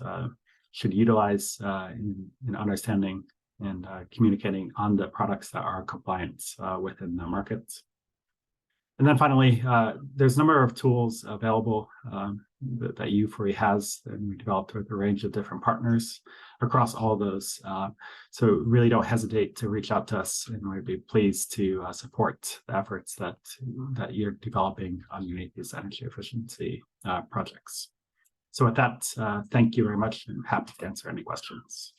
should utilize in understanding and communicating on the products that are compliant within the markets. And then finally, there's a number of tools available that U4E has, and we developed with a range of different partners across all those. So really don't hesitate to reach out to us, and we'd be pleased to support the efforts that you're developing on UNEP's energy efficiency projects. So with that, thank you very much, and happy to answer any questions.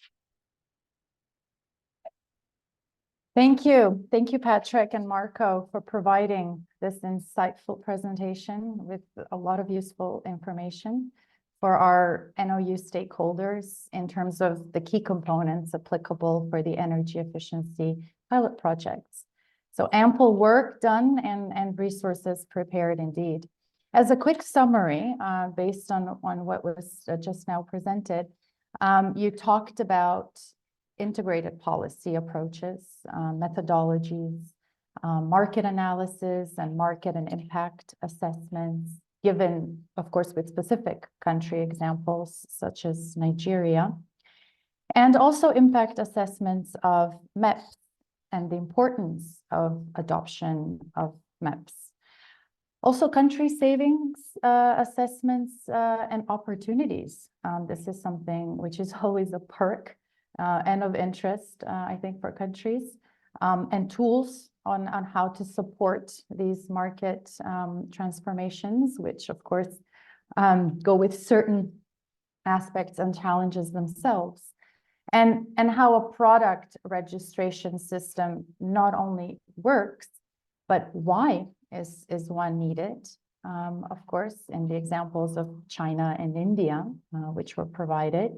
Thank you. Thank you, Patrick and Marco, for providing this insightful presentation with a lot of useful information for our NOU stakeholders in terms of the key components applicable for the energy efficiency pilot projects. So ample work done and resources prepared indeed. As a quick summary, based on what was just now presented, you talked about integrated policy approaches, methodologies, market analysis and market and impact assessments, given, of course, with specific country examples such as Nigeria, and also impact assessments of MEPs and the importance of adoption of MEPs. Also country savings assessments and opportunities. This is something which is always a perk and of interest, I think, for countries, and tools on how to support these market transformations, which of course go with certain aspects and challenges themselves, and how a product registration system not only works, but why is one needed, of course, in the examples of China and India, which were provided,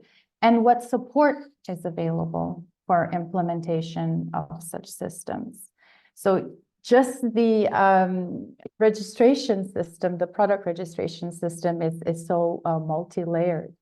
and what support is available for implementation of such systems. So just the registration system, the product registration system is so multi-layered.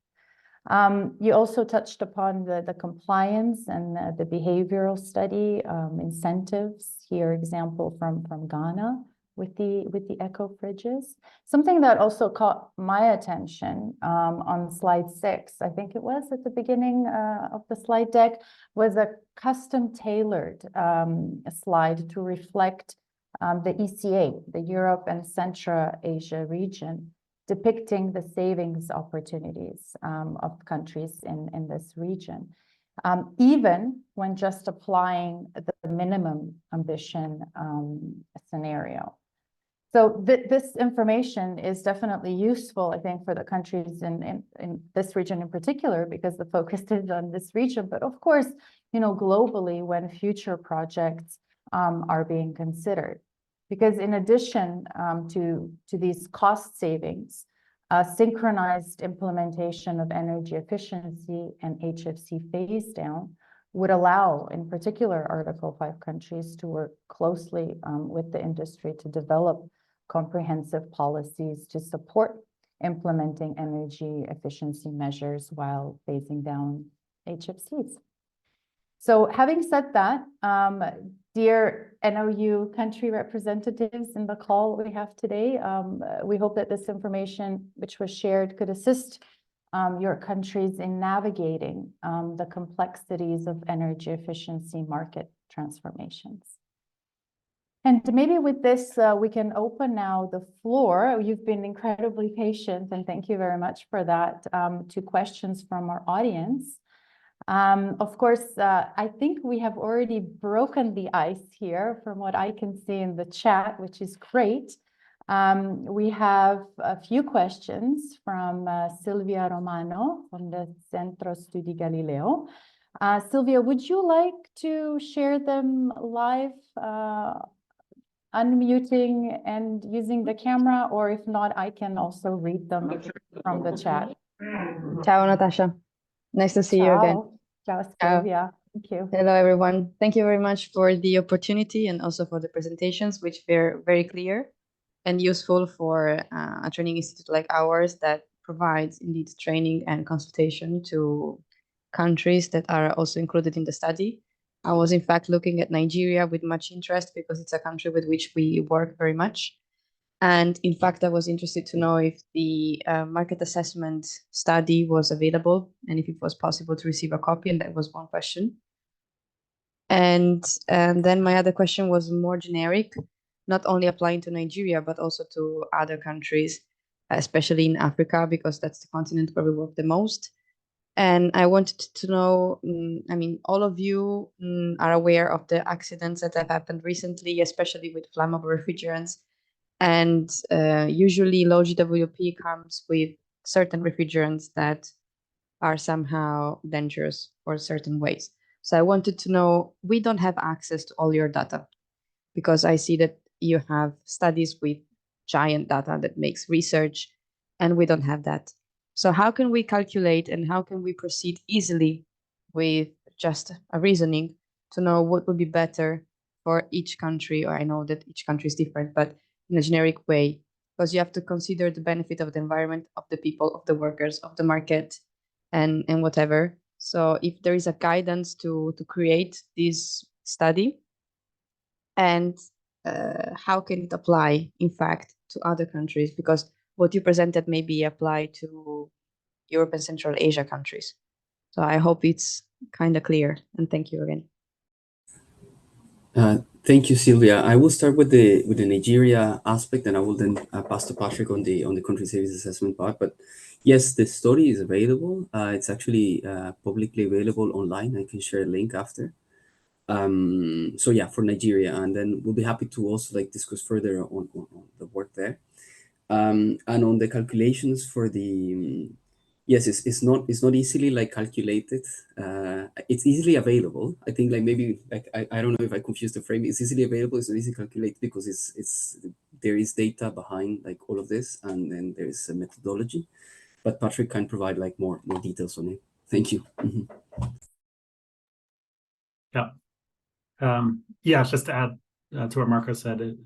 You also touched upon the compliance and the behavioral study incentives. Here, example from Ghana with the eco fridges. Something that also caught my attention on slide 6, I think it was at the beginning of the slide deck, was a custom tailored slide to reflect the ECA, the Europe and Central Asia region, depicting the savings opportunities of countries in this region, even when just applying the minimum ambition scenario. So this information is definitely useful, I think, for the countries in this region in particular, because the focus is on this region. But of course, you know, globally, when future projects are being considered, because in addition to these cost savings, synchronized implementation of energy efficiency and HFC phase down would allow, in particular, Article 5 countries to work closely with the industry to develop comprehensive policies to support implementing energy efficiency measures while phasing down HFCs. So having said that, dear NOU country representatives in the call we have today, we hope that this information which was shared could assist your countries in navigating the complexities of energy efficiency market transformations. And maybe with this, we can open now the floor. You've been incredibly patient, and thank you very much for that, to questions from our audience. Of course, I think we have already broken the ice here from what I can see in the chat, which is great. We have a few questions from Silvia Romano from the Centro Studi Galileo. Silvia, would you like to share them live, unmuting and using the camera, or if not, I can also read them from the chat. Ciao, Natasha. Nice to see you again. Ciao, Silvia. Thank you. Hello, everyone. Thank you very much for the opportunity and also for the presentations, which were very clear and useful for a training institute like ours that provides indeed training and consultation to countries that are also included in the study. I was in fact looking at Nigeria with much interest because it's a country with which we work very much. And in fact, I was interested to know if the market assessment study was available and if it was possible to receive a copy. And that was one question. And then my other question was more generic, not only applying to Nigeria, but also to other countries, especially in Africa, because that's the continent where we work the most. And I wanted to know, I mean, all of you are aware of the accidents that have happened recently, especially with flammable refrigerants. And usually low GWP comes with certain refrigerants that are somehow dangerous for certain ways. So I wanted to know, we don't have access to all your data because I see that you have studies with giant data that makes research, and we don't have that. So how can we calculate and how can we proceed easily with just a reasoning to know what would be better for each country? Or I know that each country is different, but in a generic way, because you have to consider the benefit of the environment, of the people, of the workers, of the market, and whatever. So if there is a guidance to create this study, and how can it apply, in fact, to other countries? Because what you presented maybe apply to Europe and Central Asia countries. So I hope it's kind of clear, and thank you again. Thank you, Sylvia. I will start with the Nigeria aspect, and I will then pass to Patrick on the country service assessment part. But yes, the study is available. It's actually publicly available online. I can share a link after. So yeah, for Nigeria, and then we'll be happy to also like discuss further on the work there. And on the calculations for the yes, it's not easily like calculated. It's easily available. I think like maybe like I don't know if I confused the frame. It's easily available. It's not easy to calculate because it's there is data behind like all of this, and then there is a methodology. But Patrick can provide like more details on it. Thank you. Yeah. Yeah, just to add to what Marco said,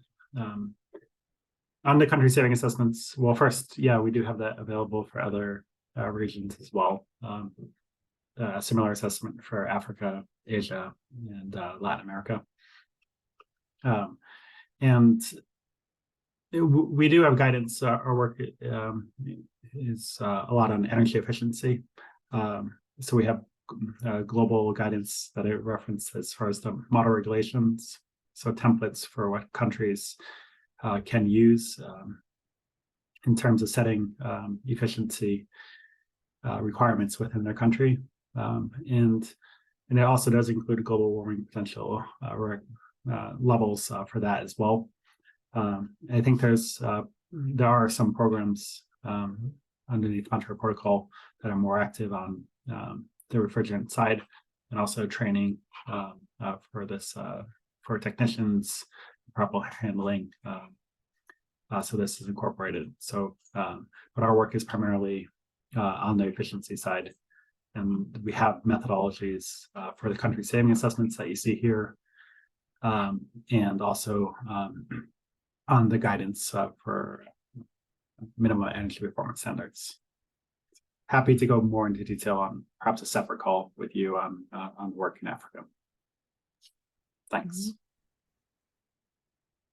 on the country saving assessments, well, first, yeah, we do have that available for other regions as well. A similar assessment for Africa, Asia, and Latin America. And we do have guidance. Our work is a lot on energy efficiency. So we have global guidance that I referenced as far as the model regulations, so templates for what countries can use in terms of setting efficiency requirements within their country. And it also does include global warming potential levels for that as well. I think there are some programs underneath Montreal Protocol that are more active on the refrigerant side, and also training for this for technicians, proper handling. So this is incorporated. So, but our work is primarily on the efficiency side, and we have methodologies for the country saving assessments that you see here, and also on the guidance for minimum energy performance standards. Happy to go more into detail on perhaps a separate call with you on work in Africa. Thanks.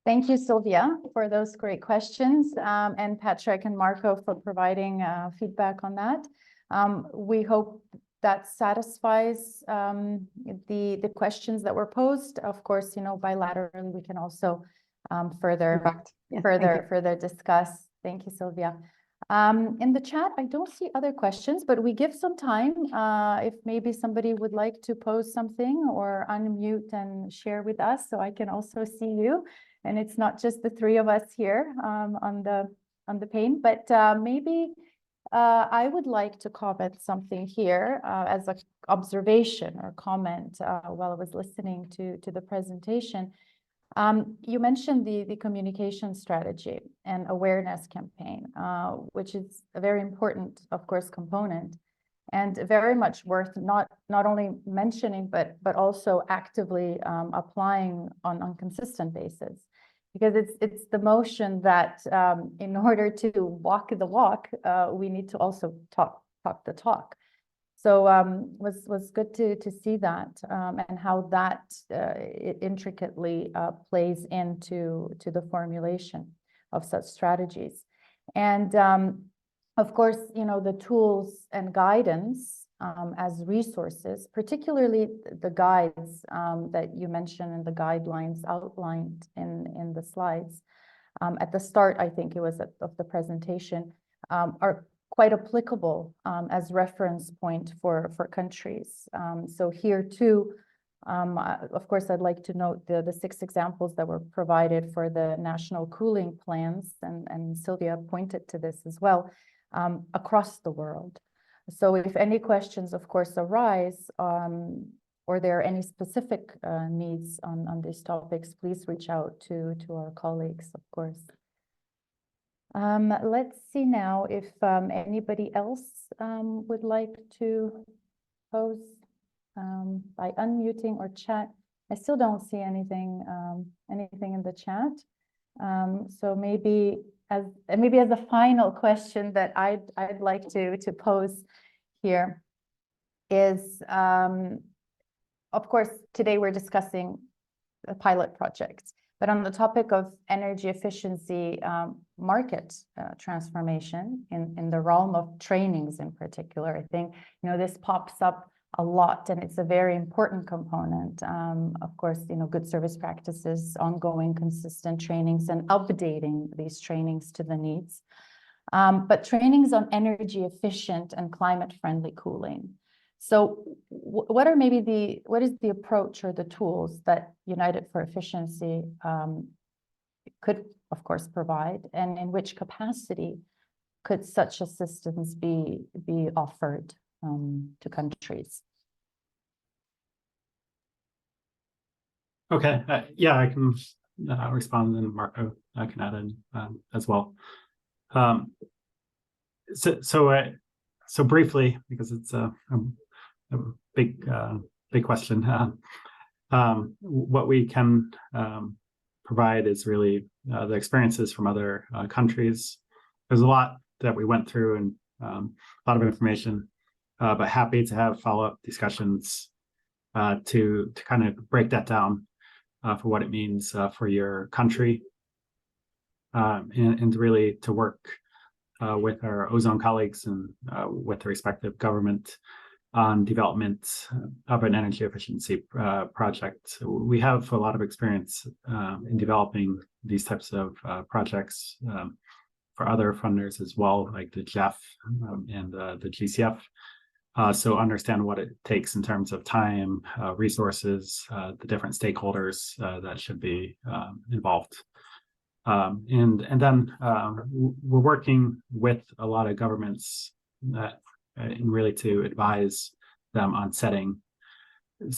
Thank you, Sylvia, for those great questions, and Patrick and Marco for providing feedback on that. We hope that satisfies the questions that were posed. Of course, you know, bilaterally we can also further discuss. Thank you, Sylvia. In the chat, I don't see other questions, but we give some time if maybe somebody would like to pose something or unmute and share with us, so I can also see you. And it's not just the three of us here on the pane, but maybe I would like to comment something here as an observation or comment while I was listening to the presentation. You mentioned the communication strategy and awareness campaign, which is a very important, of course, component, and very much worth not only mentioning, but also actively applying on consistent basis. Because it's the motion that in order to walk the walk, we need to also talk the talk. So was good to see that and how that it intricately plays into the formulation of such strategies. And of course, the tools and guidance as resources, particularly the guides that you mentioned and the guidelines outlined in the slides. At the start, I think it was of the presentation, are quite applicable as reference point for countries. So here too, of course, I'd like to note the 6 examples that were provided for the national cooling plans, and Sylvia pointed to this as well, across the world. So if any questions, of course, arise, or there are any specific needs on these topics, please reach out to our colleagues, of course. Let's see now if anybody else would like to pose by unmuting or chat. I still don't see anything in the chat. So maybe as a final question that I'd like to pose here is, of course, today we're discussing a pilot project, but on the topic of energy efficiency market transformation in the realm of trainings in particular, I think, this pops up a lot, and it's a very important component. Of course, good service practices, ongoing consistent trainings, and updating these trainings to the needs. But trainings on energy efficient and climate friendly cooling. So what is the approach or the tools that United for Efficiency could, of course, provide, and in which capacity could such assistance be offered to countries? Okay, yeah, I can respond, and Marco can add in as well. So briefly, because it's a big question, what we can provide is really the experiences from other countries. There's a lot that we went through and a lot of information, but happy to have follow-up discussions to kind of break that down for what it means for your country, and really to work with our ozone colleagues and with the respective government on development of an energy efficiency project. We have a lot of experience in developing these types of projects for other funders as well, like the GEF and the GCF. So understand what it takes in terms of time, resources, the different stakeholders that should be involved. And then we're working with a lot of governments and really to advise them on setting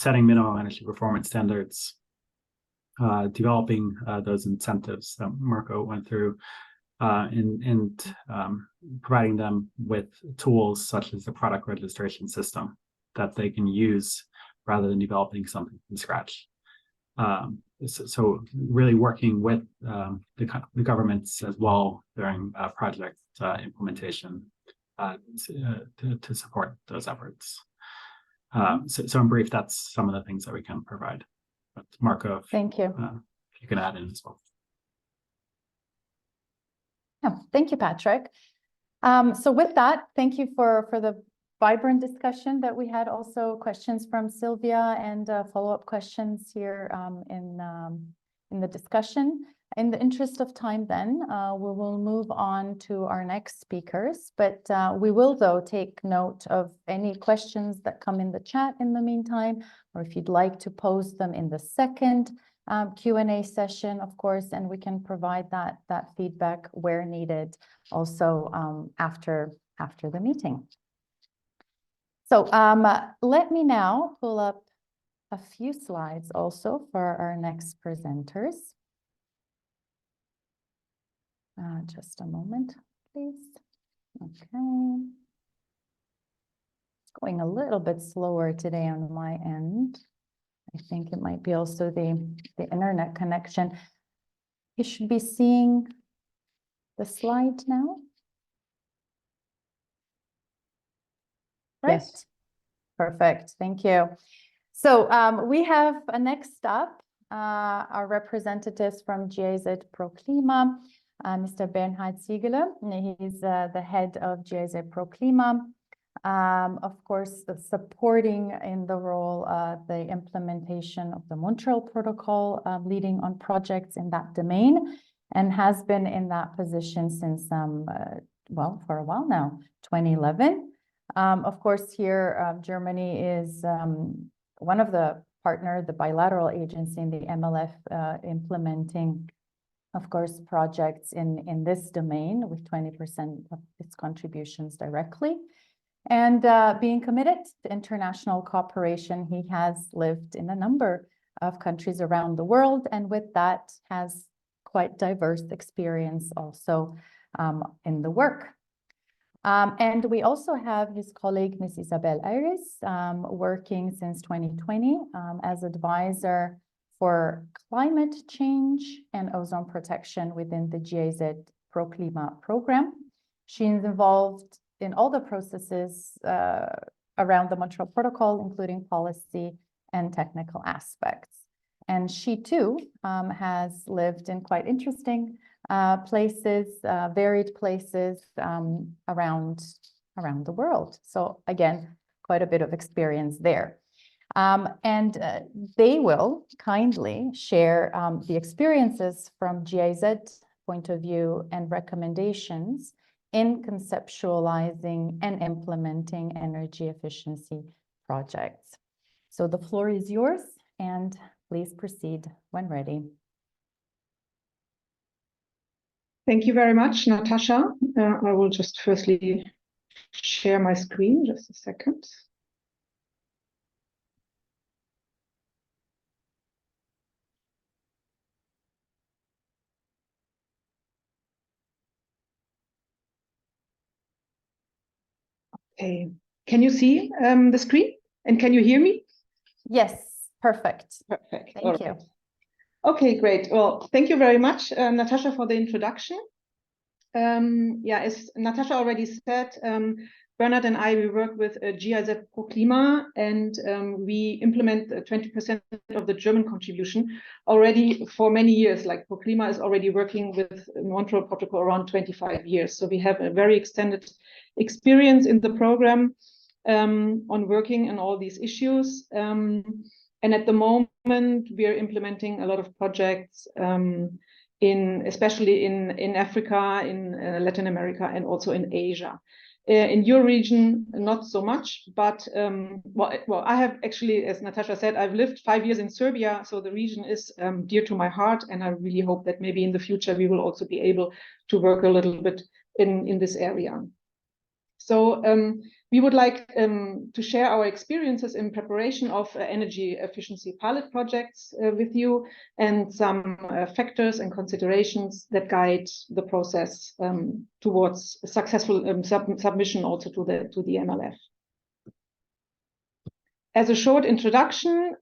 minimum energy performance standards, developing those incentives that Marco went through, and providing them with tools such as the product registration system that they can use rather than developing something from scratch. So really working with the governments as well during project implementation to support those efforts. So in brief, that's some of the things that we can provide. But Marco, thank you. If you can add in as well. Yeah, thank you, Patrick. So with that, thank you for the vibrant discussion that we had. Also questions from Sylvia and follow-up questions here in the discussion. In the interest of time then, we will move on to our next speakers, but we will though take note of any questions that come in the chat in the meantime, or if you'd like to pose them in the second Q&A session, of course, and we can provide that feedback where needed also after the meeting. So let me now pull up a few slides also for our next presenters. Just a moment, please. Okay. It's going a little bit slower today on my end. I think it might be also the internet connection. You should be seeing the slide now. Right? Yes. Perfect. Thank you. So we have a next up, our representatives from GIZ Proklima, Mr. Bernhard Siegele. He's the head of GIZ Proklima. Of course, supporting in the role the implementation of the Montreal Protocol, leading on projects in that domain, and has been in that position since, well, for a while now, 2011. Of course, here, Germany is one of the partner, the bilateral agency in the MLF, implementing, of course, projects in this domain with 20% of its contributions directly. And being committed to international cooperation, he has lived in a number of countries around the world, and with that has quite diverse experience also in the work. And we also have his colleague, Ms. Isabel Airas, working since 2020 as advisor for climate change and ozone protection within the GIZ Proklima program. She's involved in all the processes around the Montreal Protocol, including policy and technical aspects. And she too has lived in quite interesting places, varied places around the world. So again, quite a bit of experience there. And they will kindly share the experiences from GIZ point of view and recommendations in conceptualizing and implementing energy efficiency projects. So the floor is yours, and please proceed when ready. Thank you very much, Natasha. I will just firstly share my screen, just a second. Okay, can you see the screen? And can you hear me? Yes, perfect. Perfect. Thank you. Okay, great. Well, thank you very much, Natasha, for the introduction. Yeah, as Natasha already said, Bernhard and I, we work with GIZ Proklima, and we implement 20% of the German contribution already for many years. Like Proklima is already working with Montreal Protocol around 25 years. So we have a very extended experience in the program on working on all these issues. And at the moment, we are implementing a lot of projects especially in Africa, in Latin America, and also in Asia. In your region, not so much, but well, I have actually, as Natasha said, I've lived 5 years in Serbia, so the region is dear to my heart, and I really hope that maybe in the future we will also be able to work a little bit in this area. So we would like to share our experiences in preparation of energy efficiency pilot projects with you, and some factors and considerations that guide the process towards successful submission also to the MLF. As a short introduction,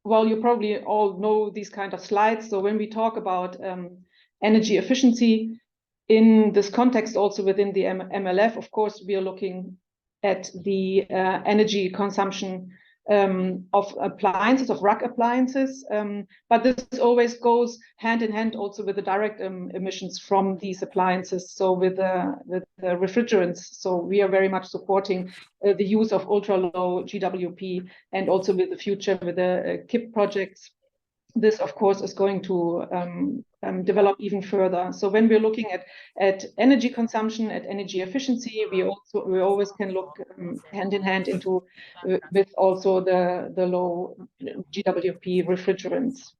well, you probably all know these kind of slides. So when we talk about energy efficiency, in this context, also within the MLF, of course, we are looking at the energy consumption of appliances, of rack appliances. But this always goes hand in hand also with the direct emissions from these appliances. So with the refrigerants. So we are very much supporting the use of ultra-low GWP, and also with the future with the KIP projects. This, of course, is going to develop even further. So when we're looking at energy consumption, at energy efficiency, we always can look hand in hand into with also the low GWP refrigerants.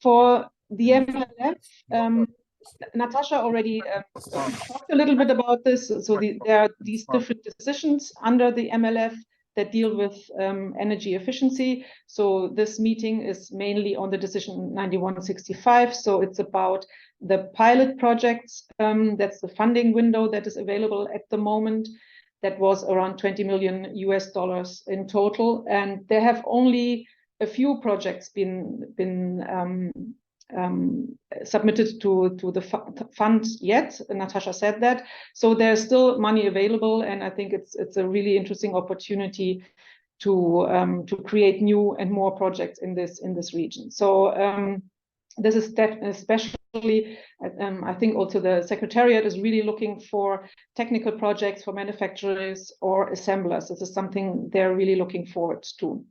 For the MLF, Natasha already talked a little bit about this. So there are these different decisions under the MLF that deal with energy efficiency. So this meeting is mainly on the decision 9165. So it's about the pilot projects. That's the funding window that is available at the moment. That was around $20 million in total. And there have only a few projects been submitted to the fund yet. Natasha said that. So there's still money available, and I think it's a really interesting opportunity to create new and more projects in this region. So this is especially, I think also the Secretariat is really looking for technical projects for manufacturers or assemblers. This is something they're really looking forward to.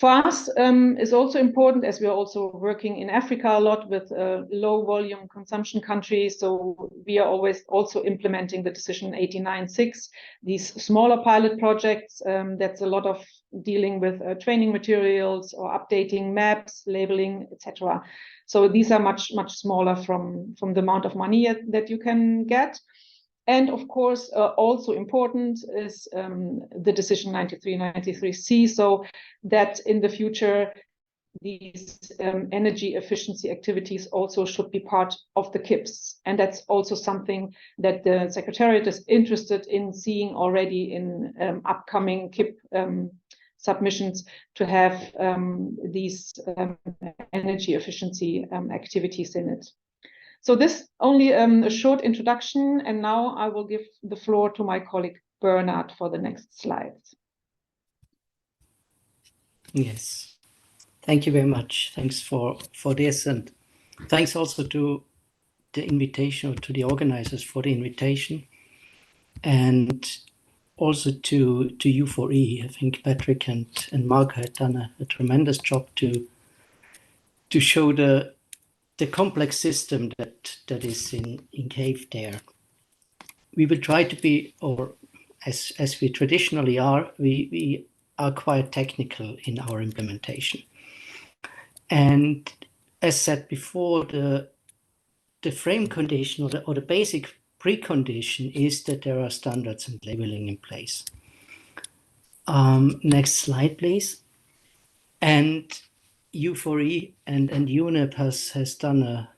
For us, it's also important, as we are also working in Africa a lot with low volume consumption countries. So we are always also implementing the decision 89.6, these smaller pilot projects. That's a lot of dealing with training materials or updating maps, labeling, etc. So these are much smaller from the amount of money that you can get. And of course, also important is the decision 93C, so that in the future, these energy efficiency activities also should be part of the KIPs. And that's also something that the Secretariat is interested in seeing already in upcoming KIP submissions, to have these energy efficiency activities in it. So this only a short introduction, and now I will give the floor to my colleague Bernhard for the next slides. Yes, thank you very much. Thanks for this, and thanks also to the invitation, or to the organizers for the invitation, and also to U4E. I think Patrick and Mark had done a tremendous job to show the complex system that is encaved there. We will try to be, or as we traditionally are, we are quite technical in our implementation. And as said before, the frame condition, or the basic precondition is that there are standards and labeling in place. Next slide, please. And U4E and UNEP has done a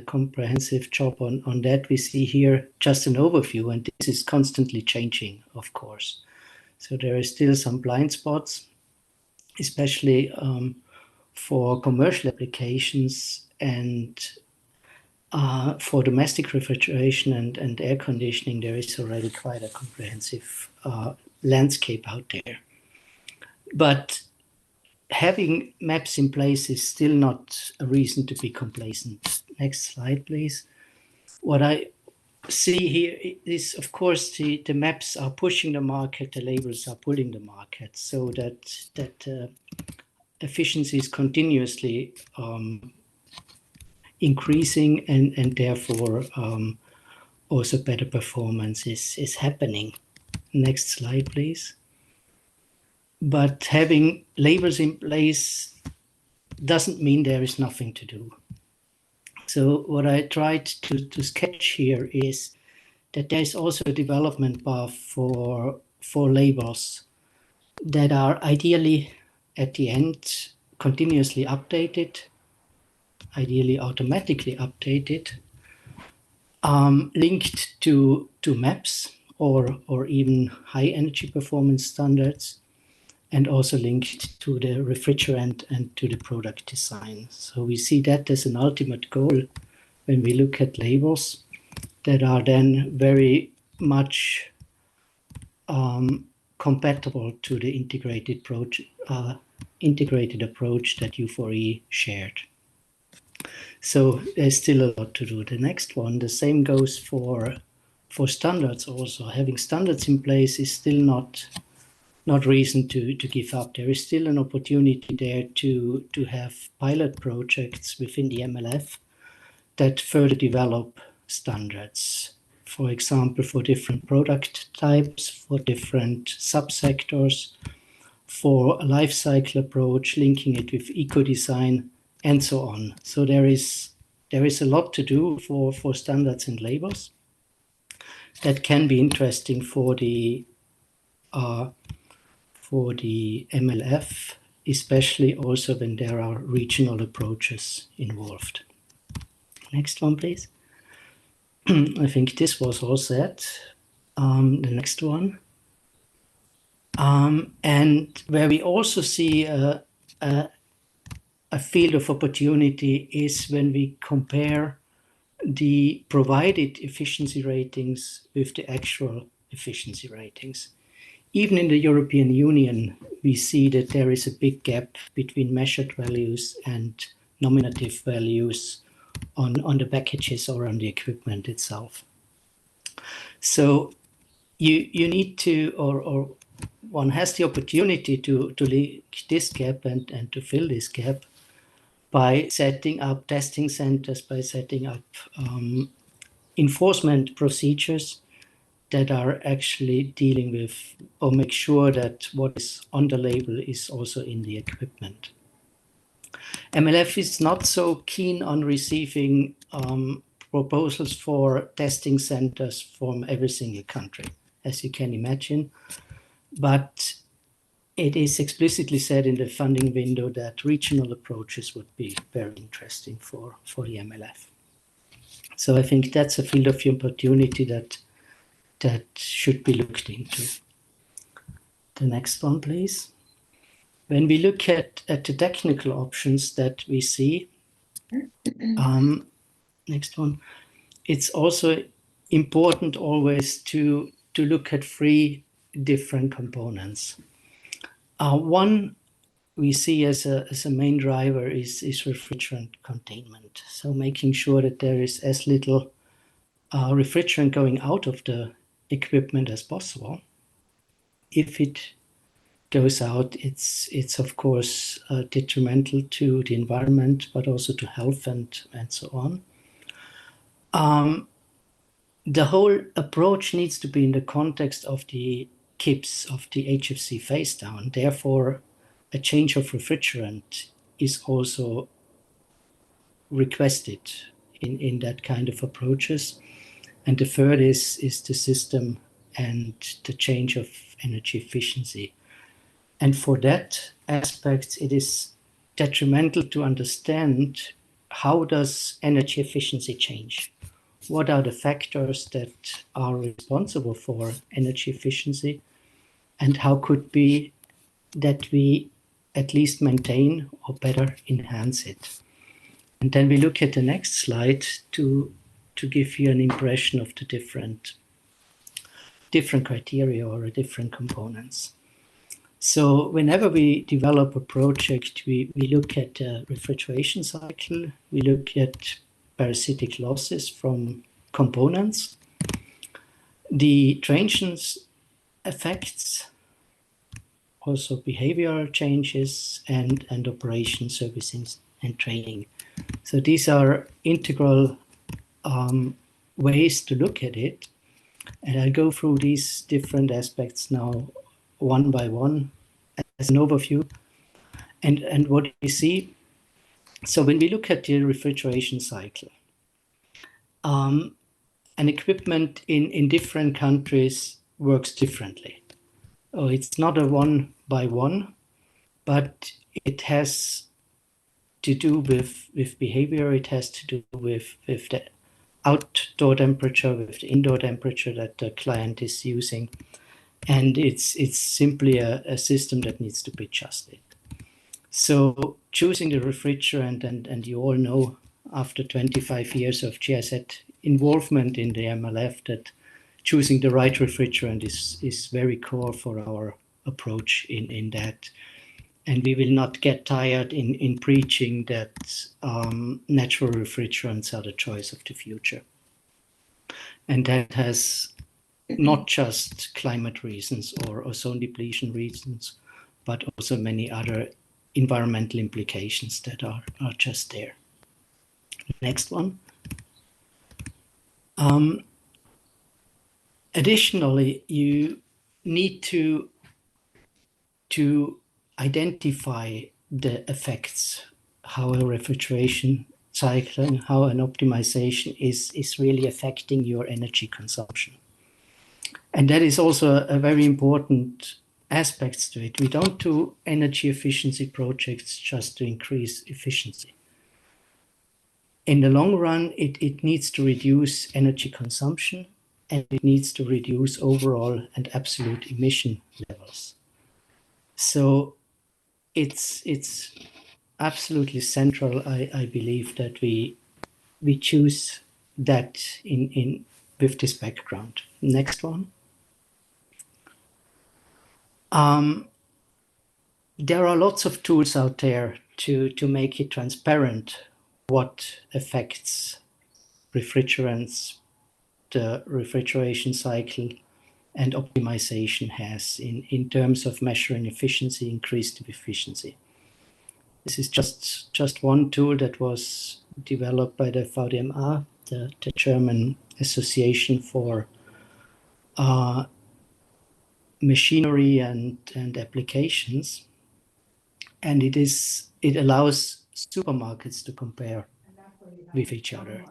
comprehensive job on that. We see here just an overview, and this is constantly changing, of course. So there is still some blind spots, especially for commercial applications, and for domestic refrigeration and air conditioning. There is already quite a comprehensive landscape out there. But having maps in place is still not a reason to be complacent. Next slide, please. What I see here is, of course, the maps are pushing the market, the labels are pulling the market, so that efficiency is continuously increasing, and therefore also better performance is happening. Next slide, please. But having labels in place doesn't mean there is nothing to do. So what I tried to sketch here is that there's also a development path for labels that are ideally at the end continuously updated, ideally automatically updated, linked to maps or even high energy performance standards, and also linked to the refrigerant and to the product design. So we see that as an ultimate goal when we look at labels that are then very much compatible to the integrated approach that U4E shared. So there's still a lot to do. The next one, the same goes for standards also. Having standards in place is still not reason to give up. There is still an opportunity there to have pilot projects within the MLF that further develop standards. For example, for different product types, for different subsectors, for a life cycle approach, linking it with eco-design, and so on. So there is a lot to do for standards and labels that can be interesting for the MLF, especially also when there are regional approaches involved. Next one, please. I think this was all said. The next one. And where we also see a a field of opportunity is when we compare the provided efficiency ratings with the actual efficiency ratings. Even in the European Union, we see that there is a big gap between measured values and nominative values on the packages or on the equipment itself. So you need to, or one has the opportunity to link this gap and to fill this gap by setting up testing centers, by setting up enforcement procedures that are actually dealing with or make sure that what is on the label is also in the equipment. MLF is not so keen on receiving proposals for testing centers from every single country, as you can imagine, but it is explicitly said in the funding window that regional approaches would be very interesting for the MLF. So I think that's a field of opportunity that should be looked into. The next one, please. When we look at the technical options that we see, next one, it's also important always to look at three different components. One we see as a main driver is refrigerant containment. So making sure that there is as little refrigerant going out of the equipment as possible. If it goes out, it's of course detrimental to the environment, but also to health and so on. The whole approach needs to be in the context of the KIPS, of the HFC phase down. Therefore, a change of refrigerant is also requested in that kind of approaches. And the third is the system and the change of energy efficiency. And for that aspect, it is detrimental to understand how does energy efficiency change? What are the factors that are responsible for energy efficiency? And how could be that we at least maintain or better enhance it? And then we look at the next slide to give you an impression of the different criteria or different components. So whenever we develop a project, we look at the refrigeration cycle, we look at parasitic losses from components, the transients effects, also behavioral changes, and operation servicing and training. So these are integral ways to look at it. And I'll go through these different aspects now one by one as an overview. And what we see, so when we look at the refrigeration cycle, an equipment in different countries works differently. It's not a one by one, but it has to do with behavior. It has to do with the outdoor temperature, with the indoor temperature that the client is using. And it's simply a system that needs to be adjusted. So choosing the refrigerant, and you all know after 25 years of GIZ involvement in the MLF that choosing the right refrigerant is very core for our approach in that. And we will not get tired in preaching that natural refrigerants are the choice of the future. And that has not just climate reasons or ozone depletion reasons, but also many other environmental implications that are just there. Next one. Additionally, you need to identify the effects, how a refrigeration cycle and how an optimization is really affecting your energy consumption. And that is also a very important aspect to it. We don't do energy efficiency projects just to increase efficiency. In the long run, it needs to reduce energy consumption, and it needs to reduce overall and absolute emission levels. So it's absolutely central, I believe, that we choose that in with this background. Next one. There are lots of tools out there to make it transparent what affects refrigerants, the refrigeration cycle, and optimization has in terms of measuring efficiency, increased efficiency. This is just one tool that was developed by the VDMA, the German Association for Machinery and Applications. And it allows supermarkets to compare with each other.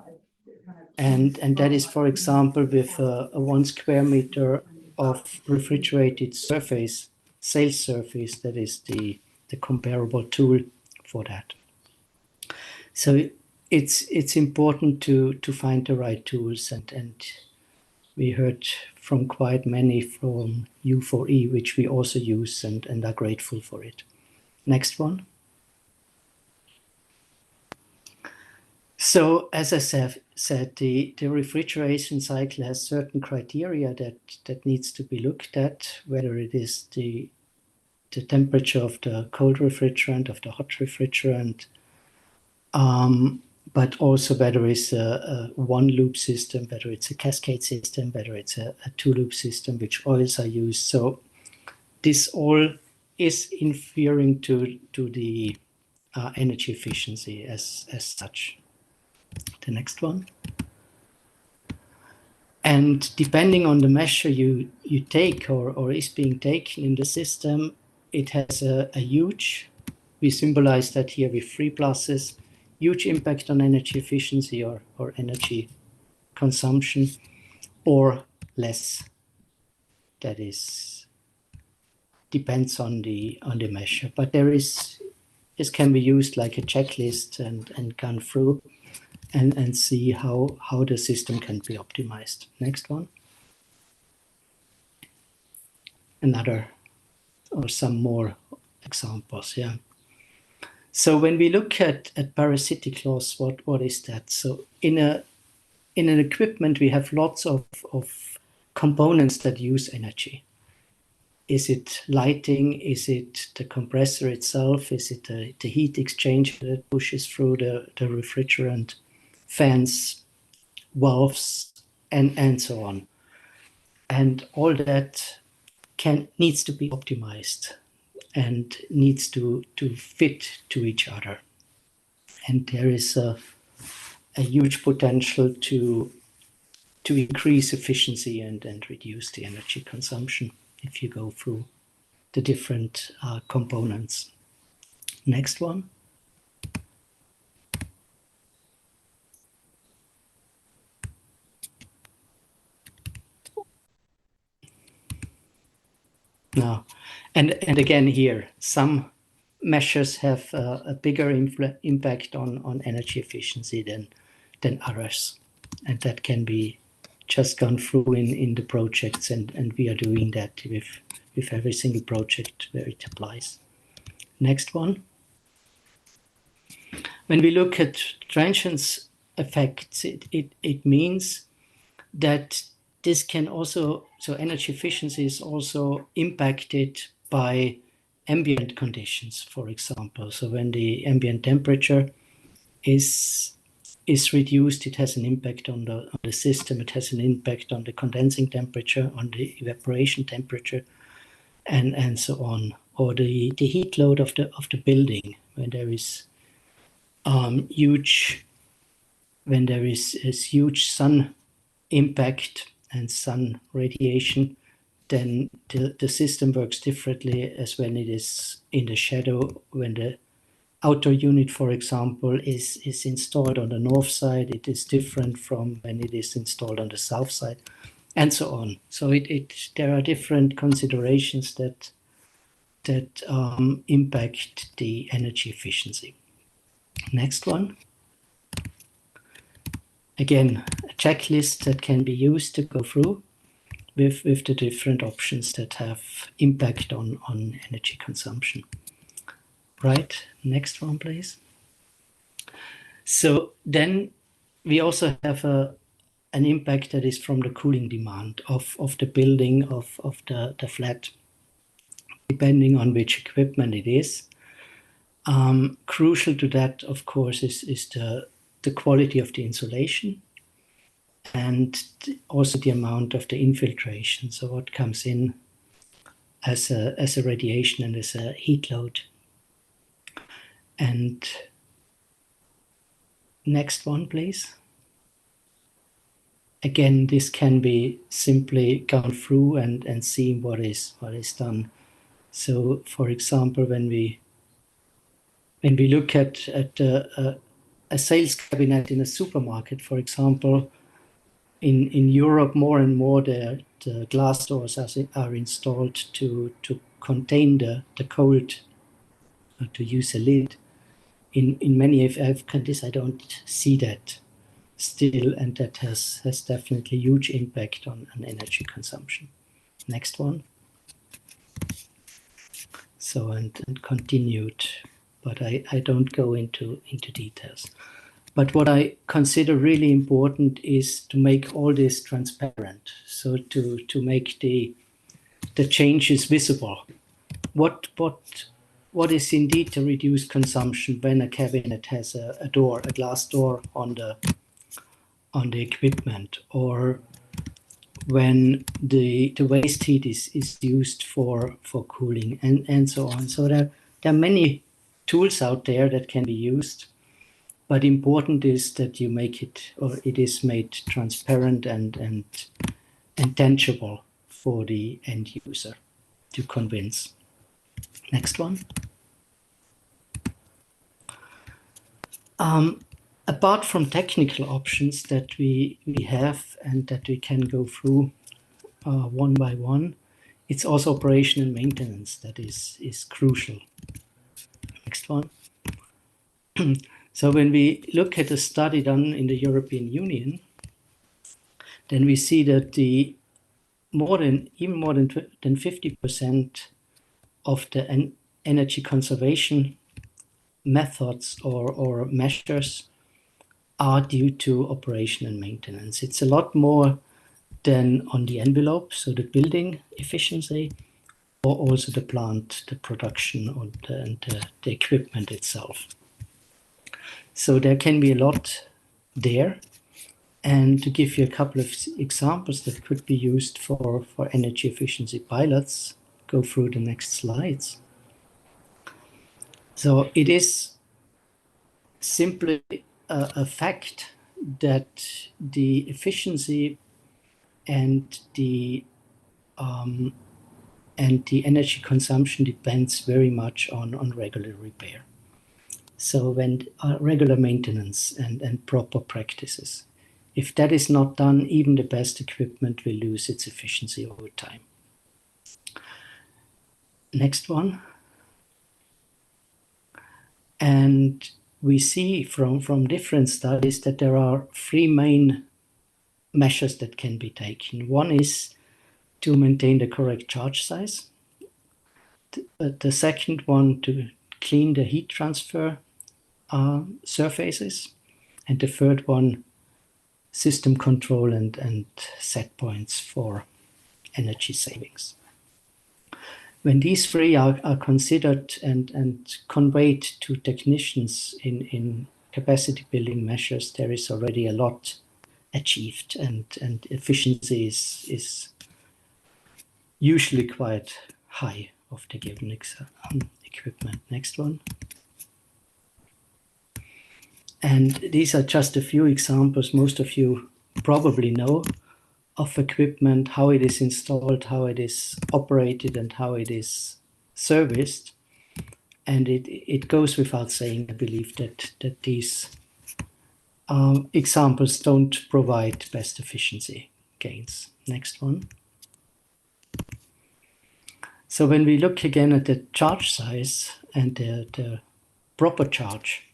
And that is, for example, with a 1 square meter of refrigerated surface, sales surface, that is the comparable tool for that. So it's important to find the right tools, and we heard from quite many from U4E, which we also use and are grateful for it. Next one. So as I said, the refrigeration cycle has certain criteria that needs to be looked at, whether it is the temperature of the cold refrigerant, of the hot refrigerant, but also whether it's a one-loop system, whether it's a cascade system, whether it's a two-loop system, which oils are used. So this all is inferring to the energy efficiency as such. The next one. And depending on the measure you take or is being taken in the system, it has a huge, we symbolize that here with 3 pluses, huge impact on energy efficiency or energy consumption, or less. That is, depends on the measure. But this can be used like a checklist and gone through and see how the system can be optimized. Next one. Another or some more examples, yeah. So when we look at parasitic loss, what is that? So in an equipment, we have lots of components that use energy. Is it lighting? Is it the compressor itself? Is it the heat exchanger that pushes through the refrigerant? Fans, valves, and so on. And all that needs to be optimized and needs to fit to each other. And there is a huge potential to increase efficiency and reduce the energy consumption if you go through the different components. Next one. No. And again here, some measures have a bigger impact on energy efficiency than others. And that can be just gone through in the projects, and we are doing that with every single project where it applies. Next one. When we look at transience effects, it means that this can also, so energy efficiency is also impacted by ambient conditions, for example. So when the ambient temperature is reduced, it has an impact on the system. It has an impact on the condensing temperature, on the evaporation temperature, and so on. Or the heat load of the building, when there is huge sun impact and sun radiation, then the system works differently as when it is in the shadow. When the outdoor unit, for example, is installed on the north side, it is different from when it is installed on the south side, and so on. So there are different considerations that impact the energy efficiency. Next one. Again, a checklist that can be used to go through with the different options that have impact on energy consumption. Right, next one, please. So then we also have an impact that is from the cooling demand of the building, of the flat, depending on which equipment it is. Crucial to that, of course, is the quality of the insulation and also the amount of the infiltration. So what comes in as a radiation and as a heat load. And next one, please. Again, this can be simply gone through and seen what is done. So, for example, when we look at a sales cabinet in a supermarket, for example, in Europe, more and more the glass doors are installed to contain the cold, to use a lid. In many AF countries, I don't see that still, and that has definitely huge impact on energy consumption. Next one. So, and continued, but I don't go into details. But what I consider really important is to make all this transparent. So to make the changes visible. What is indeed to reduce consumption when a cabinet has a glass door on the equipment, or when the waste heat is used for cooling and so on. So there are many tools out there that can be used. But important is that you make it, or it is made transparent and tangible for the end user to convince. Next one. Apart from technical options that we have and that we can go through one by one, it's also operation and maintenance that is crucial. Next one. So when we look at a study done in the European Union, then we see that even more than 50% of the energy conservation methods or measures are due to operation and maintenance. It's a lot more than on the envelope, so the building efficiency, or also the plant, the production, and the equipment itself. So there can be a lot there. And to give you a couple of examples that could be used for energy efficiency pilots, go through the next slides. So it is simply a fact that the efficiency and the energy consumption depends very much on regular repair. So when regular maintenance and proper practices, if that is not done, even the best equipment will lose its efficiency over time. Next one. And we see from different studies that there are three main measures that can be taken. One is to maintain the correct charge size. The second one, to clean the heat transfer surfaces. And the third one, system control and set points for energy savings. When these three are considered and conveyed to technicians in capacity building measures, there is already a lot achieved, and efficiency is usually quite high of the given equipment. Next one. And these are just a few examples most of you probably know of equipment, how it is installed, how it is operated, and how it is serviced. And it goes without saying, I believe, that these examples don't provide best efficiency gains. Next one. So when we look again at the charge size and the proper charge,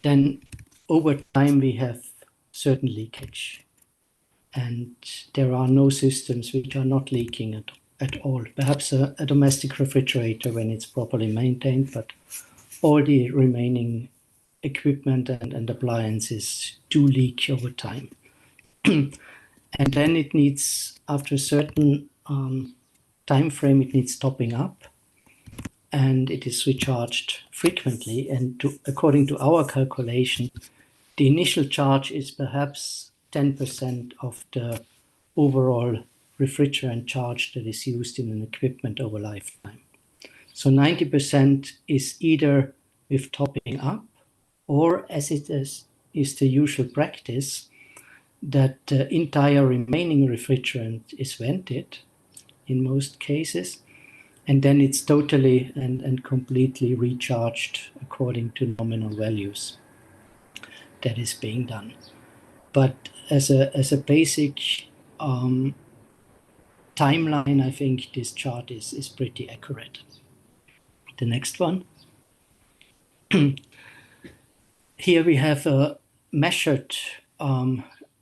then over time we have certain leakage. And there are no systems which are not leaking at all. Perhaps a domestic refrigerator when it's properly maintained, but all the remaining equipment and appliances do leak over time. And then it needs, after a certain time frame, it needs topping up, and it is recharged frequently. And according to our calculation, the initial charge is perhaps 10% of the overall refrigerant charge that is used in an equipment over lifetime. So 90% is either with topping up, or as it is the usual practice, that the entire remaining refrigerant is vented in most cases, and then it's totally and completely recharged according to nominal values. That is being done. But as a basic timeline, I think this chart is pretty accurate. The next one. Here we have a measured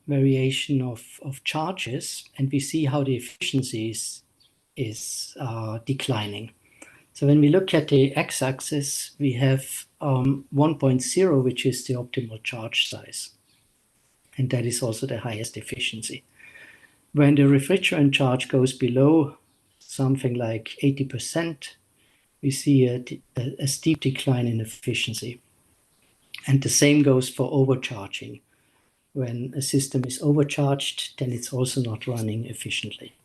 variation of charges, and we see how the efficiency is declining. So when we look at the x-axis, we have 1.0, which is the optimal charge size. And that is also the highest efficiency. When the refrigerant charge goes below something like 80%, we see a steep decline in efficiency. And the same goes for overcharging. When a system is overcharged, then it's also not running efficiently.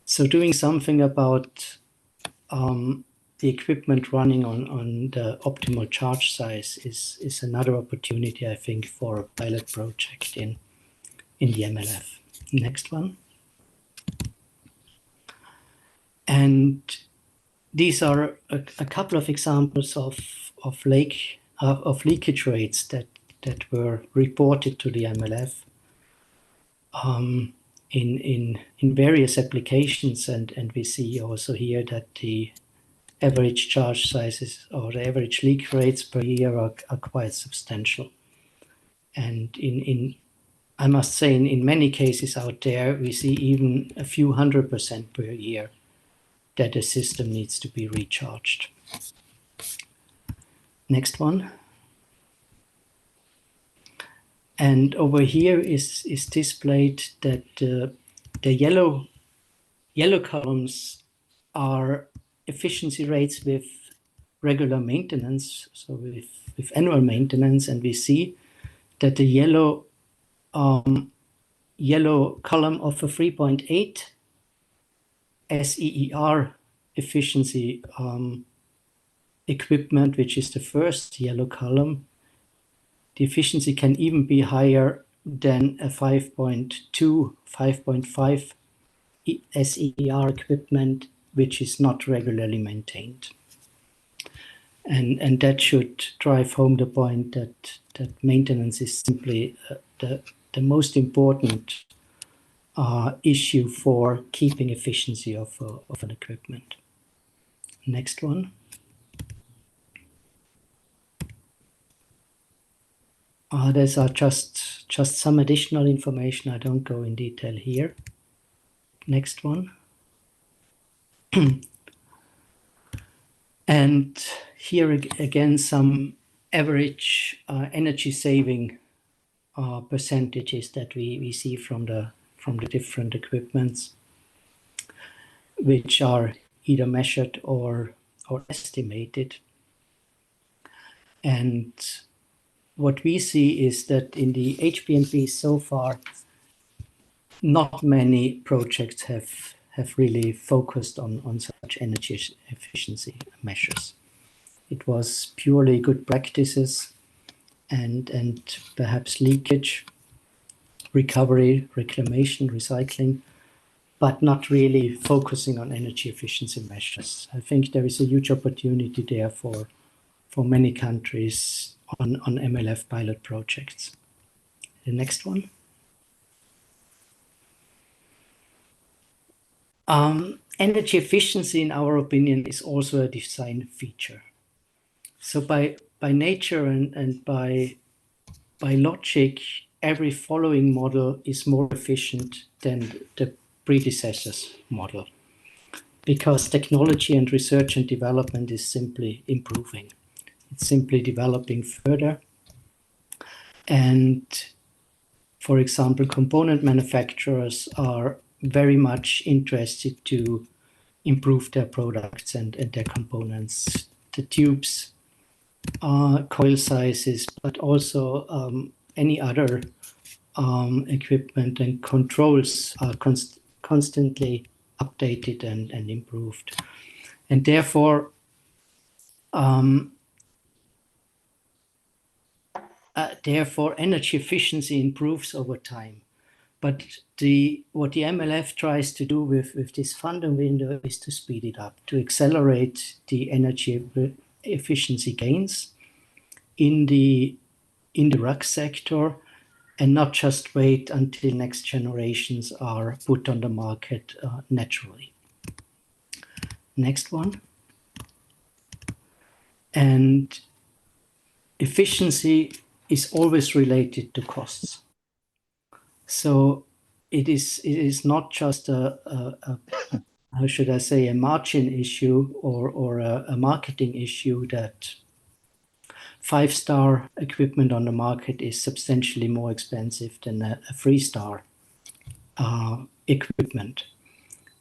So doing something about the equipment running on the optimal charge size is another opportunity, I think, for a pilot project in the MLF. Next one. And these are a couple of examples of leakage rates that were reported to the MLF in various applications, and we see also here that the average charge sizes or the average leak rates per year are quite substantial. And I must say, in many cases out there, we see even a few 100% per year that the system needs to be recharged. Next one. And over here is displayed that the yellow columns are efficiency rates with regular maintenance, so with annual maintenance, and we see that the yellow column of a 3.8 SEER efficiency equipment, which is the first yellow column, the efficiency can even be higher than a 5.2, 5.5 SEER equipment, which is not regularly maintained. And that should drive home the point that maintenance is simply the most important issue for keeping efficiency of an equipment. Next one. These are just some additional information. I don't go in detail here. Next one. And here again, some average energy saving percentages that we see from the different equipments, which are either measured or estimated. And what we see is that in the HPNP so far, not many projects have really focused on such energy efficiency measures. It was purely good practices and perhaps leakage, recovery, reclamation, recycling, but not really focusing on energy efficiency measures. I think there is a huge opportunity there for many countries on MLF pilot projects. The next one. Energy efficiency, in our opinion, is also a design feature. So by nature and by logic, every following model is more efficient than the predecessor's model, because technology and research and development is simply improving. It's simply developing further. And for example, component manufacturers are very much interested to improve their products and their components, the tubes, coil sizes, but also any other equipment and controls are constantly updated and improved. And therefore, energy efficiency improves over time. But what the MLF tries to do with this funding window is to speed it up, to accelerate the energy efficiency gains in the RUC sector, and not just wait until next generations are put on the market naturally. Next one. And efficiency is always related to costs. So it is not just a how should I say, a margin issue or a marketing issue that 5-star equipment on the market is substantially more expensive than a 3-star equipment.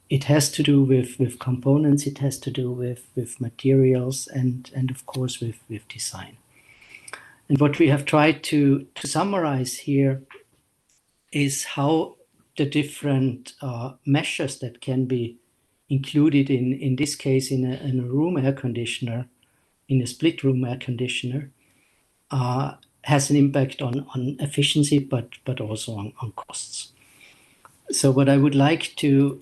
It has to do with components, it has to do with materials, and of course with design. And what we have tried to summarize here is how the different measures that can be included in this case in a room air conditioner, in a split room air conditioner, has an impact on efficiency, but also on costs. So what I would like to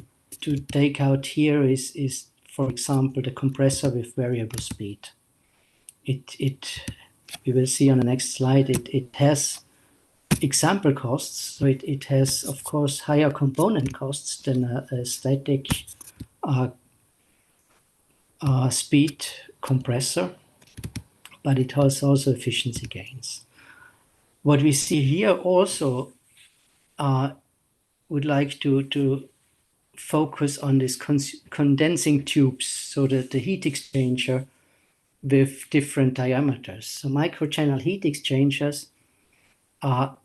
take out here is, for example, the compressor with variable speed. We will see on the next slide, it has example costs. So it has, of course, higher component costs than a static speed compressor, but it has also efficiency gains. What we see here also would like to focus on this condensing tubes, so that the heat exchanger with different diameters. So microchannel heat exchangers are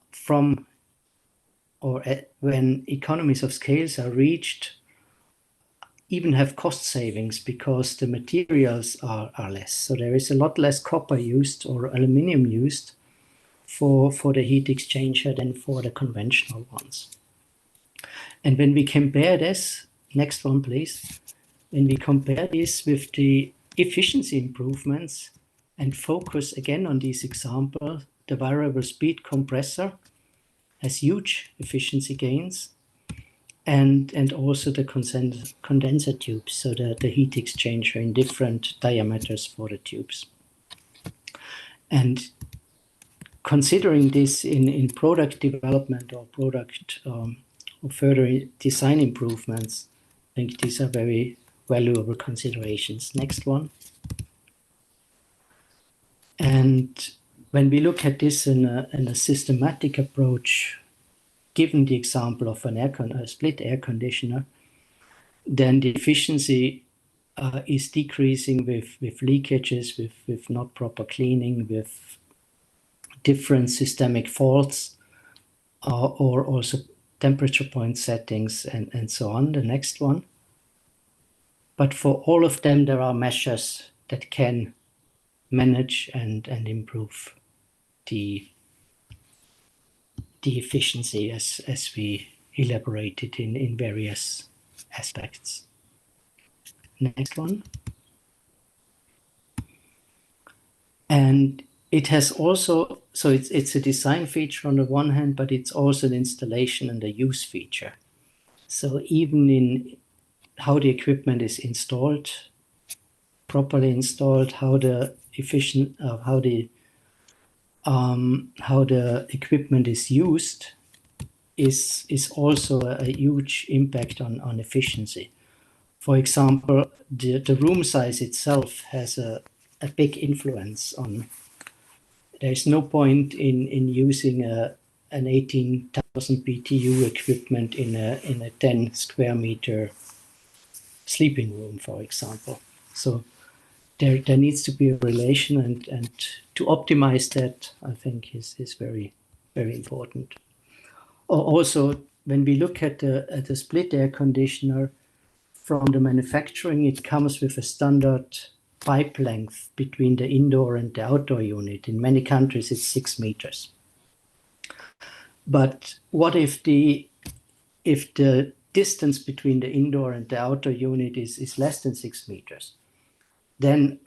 when economies of scales are reached, even have cost savings because the materials are less. So there is a lot less copper used or aluminum used for the heat exchanger than for the conventional ones. And when we compare this, next one please, when we compare this with the efficiency improvements and focus again on this example, the variable speed compressor has huge efficiency gains, and also the condenser tubes, so the heat exchanger in different diameters for the tubes. And considering this in product development or product or further design improvements, I think these are very valuable considerations. Next one. And when we look at this in a systematic approach, given the example of a split air conditioner, then the efficiency is decreasing with leakages, with not proper cleaning, with different systemic faults, or also temperature point settings and so on. The next one. But for all of them, there are measures that can manage and improve the efficiency as we elaborated in various aspects. Next one. And it has also, so it's a design feature on the one hand, but it's also an installation and a use feature. So even in how the equipment is installed, properly installed, how the equipment is used is also a huge impact on efficiency. For example, the room size itself has a big influence on. There's no point in using an 18,000 BTU equipment in a 10 square meter sleeping room, for example. So there needs to be a relation, and to optimize that, I think, is very, very important. Also, when we look at the split air conditioner, from the manufacturing, it comes with a standard pipe length between the indoor and the outdoor unit. In many countries, it's 6 meters. But what if the distance between the indoor and the outdoor unit is less than 6 meters? Then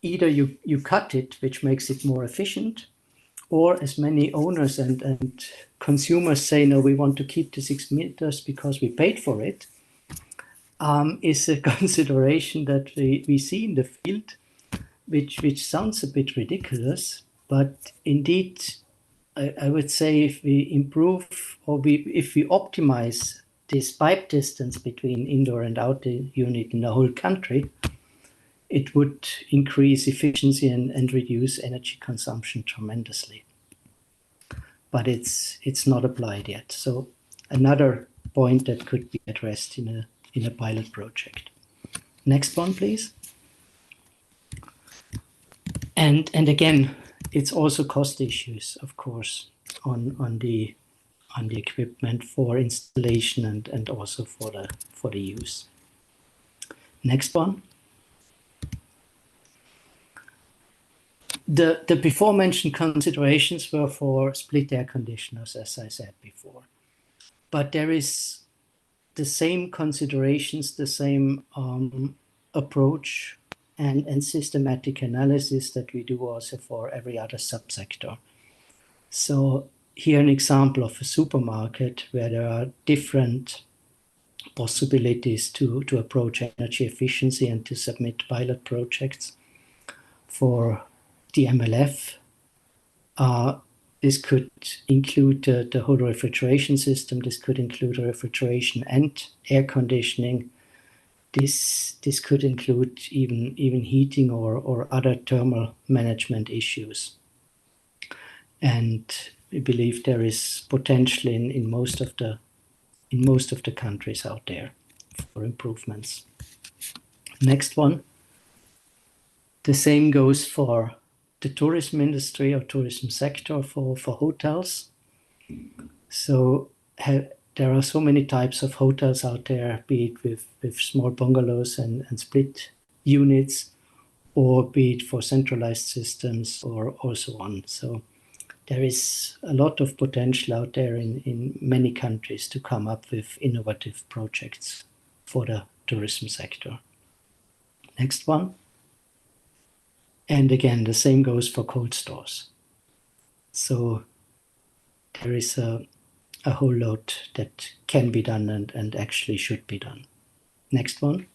either you cut it, which makes it more efficient, or as many owners and consumers say, no, we want to keep the 6 meters because we paid for it, is a consideration that we see in the field, which sounds a bit ridiculous, but indeed, I would say if we improve or if we optimize this pipe distance between indoor and outdoor unit in the whole country, it would increase efficiency and reduce energy consumption tremendously. But it's not applied yet. So another point that could be addressed in a pilot project. Next one, please. And again, it's also cost issues, of course, on the equipment for installation and also for the use. Next one. The before mentioned considerations were for split air conditioners, as I said before. But there is the same considerations, the same approach and systematic analysis that we do also for every other subsector. So here an example of a supermarket where there are different possibilities to approach energy efficiency and to submit pilot projects. For the MLF, this could include the whole refrigeration system. This could include refrigeration and air conditioning. This could include even heating or other thermal management issues. And we believe there is potential in most of the countries out there for improvements. Next one. The same goes for the tourism industry or tourism sector for hotels. So there are so many types of hotels out there, be it with small bungalows and split units, or be it for centralized systems or so on. So there is a lot of potential out there in many countries to come up with innovative projects for the tourism sector. Next one. And again, the same goes for cold stores. So there is a whole lot that can be done and actually should be done. Next one.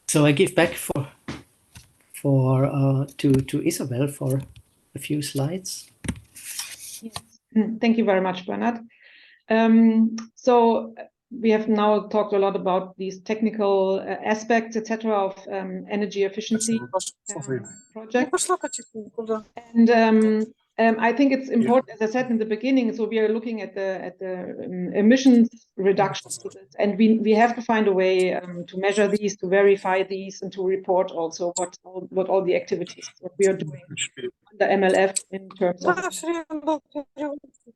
So I give back to Isabel for a few slides. Yes. Thank you very much, Bernhard. So we have now talked a lot about these technical aspects, etc., of energy efficiency projects. And I think it's important, as I said in the beginning, so we are looking at the emissions reductions, and we have to find a way to measure these, to verify these, and to report also what all the activities that we are doing under MLF in terms of.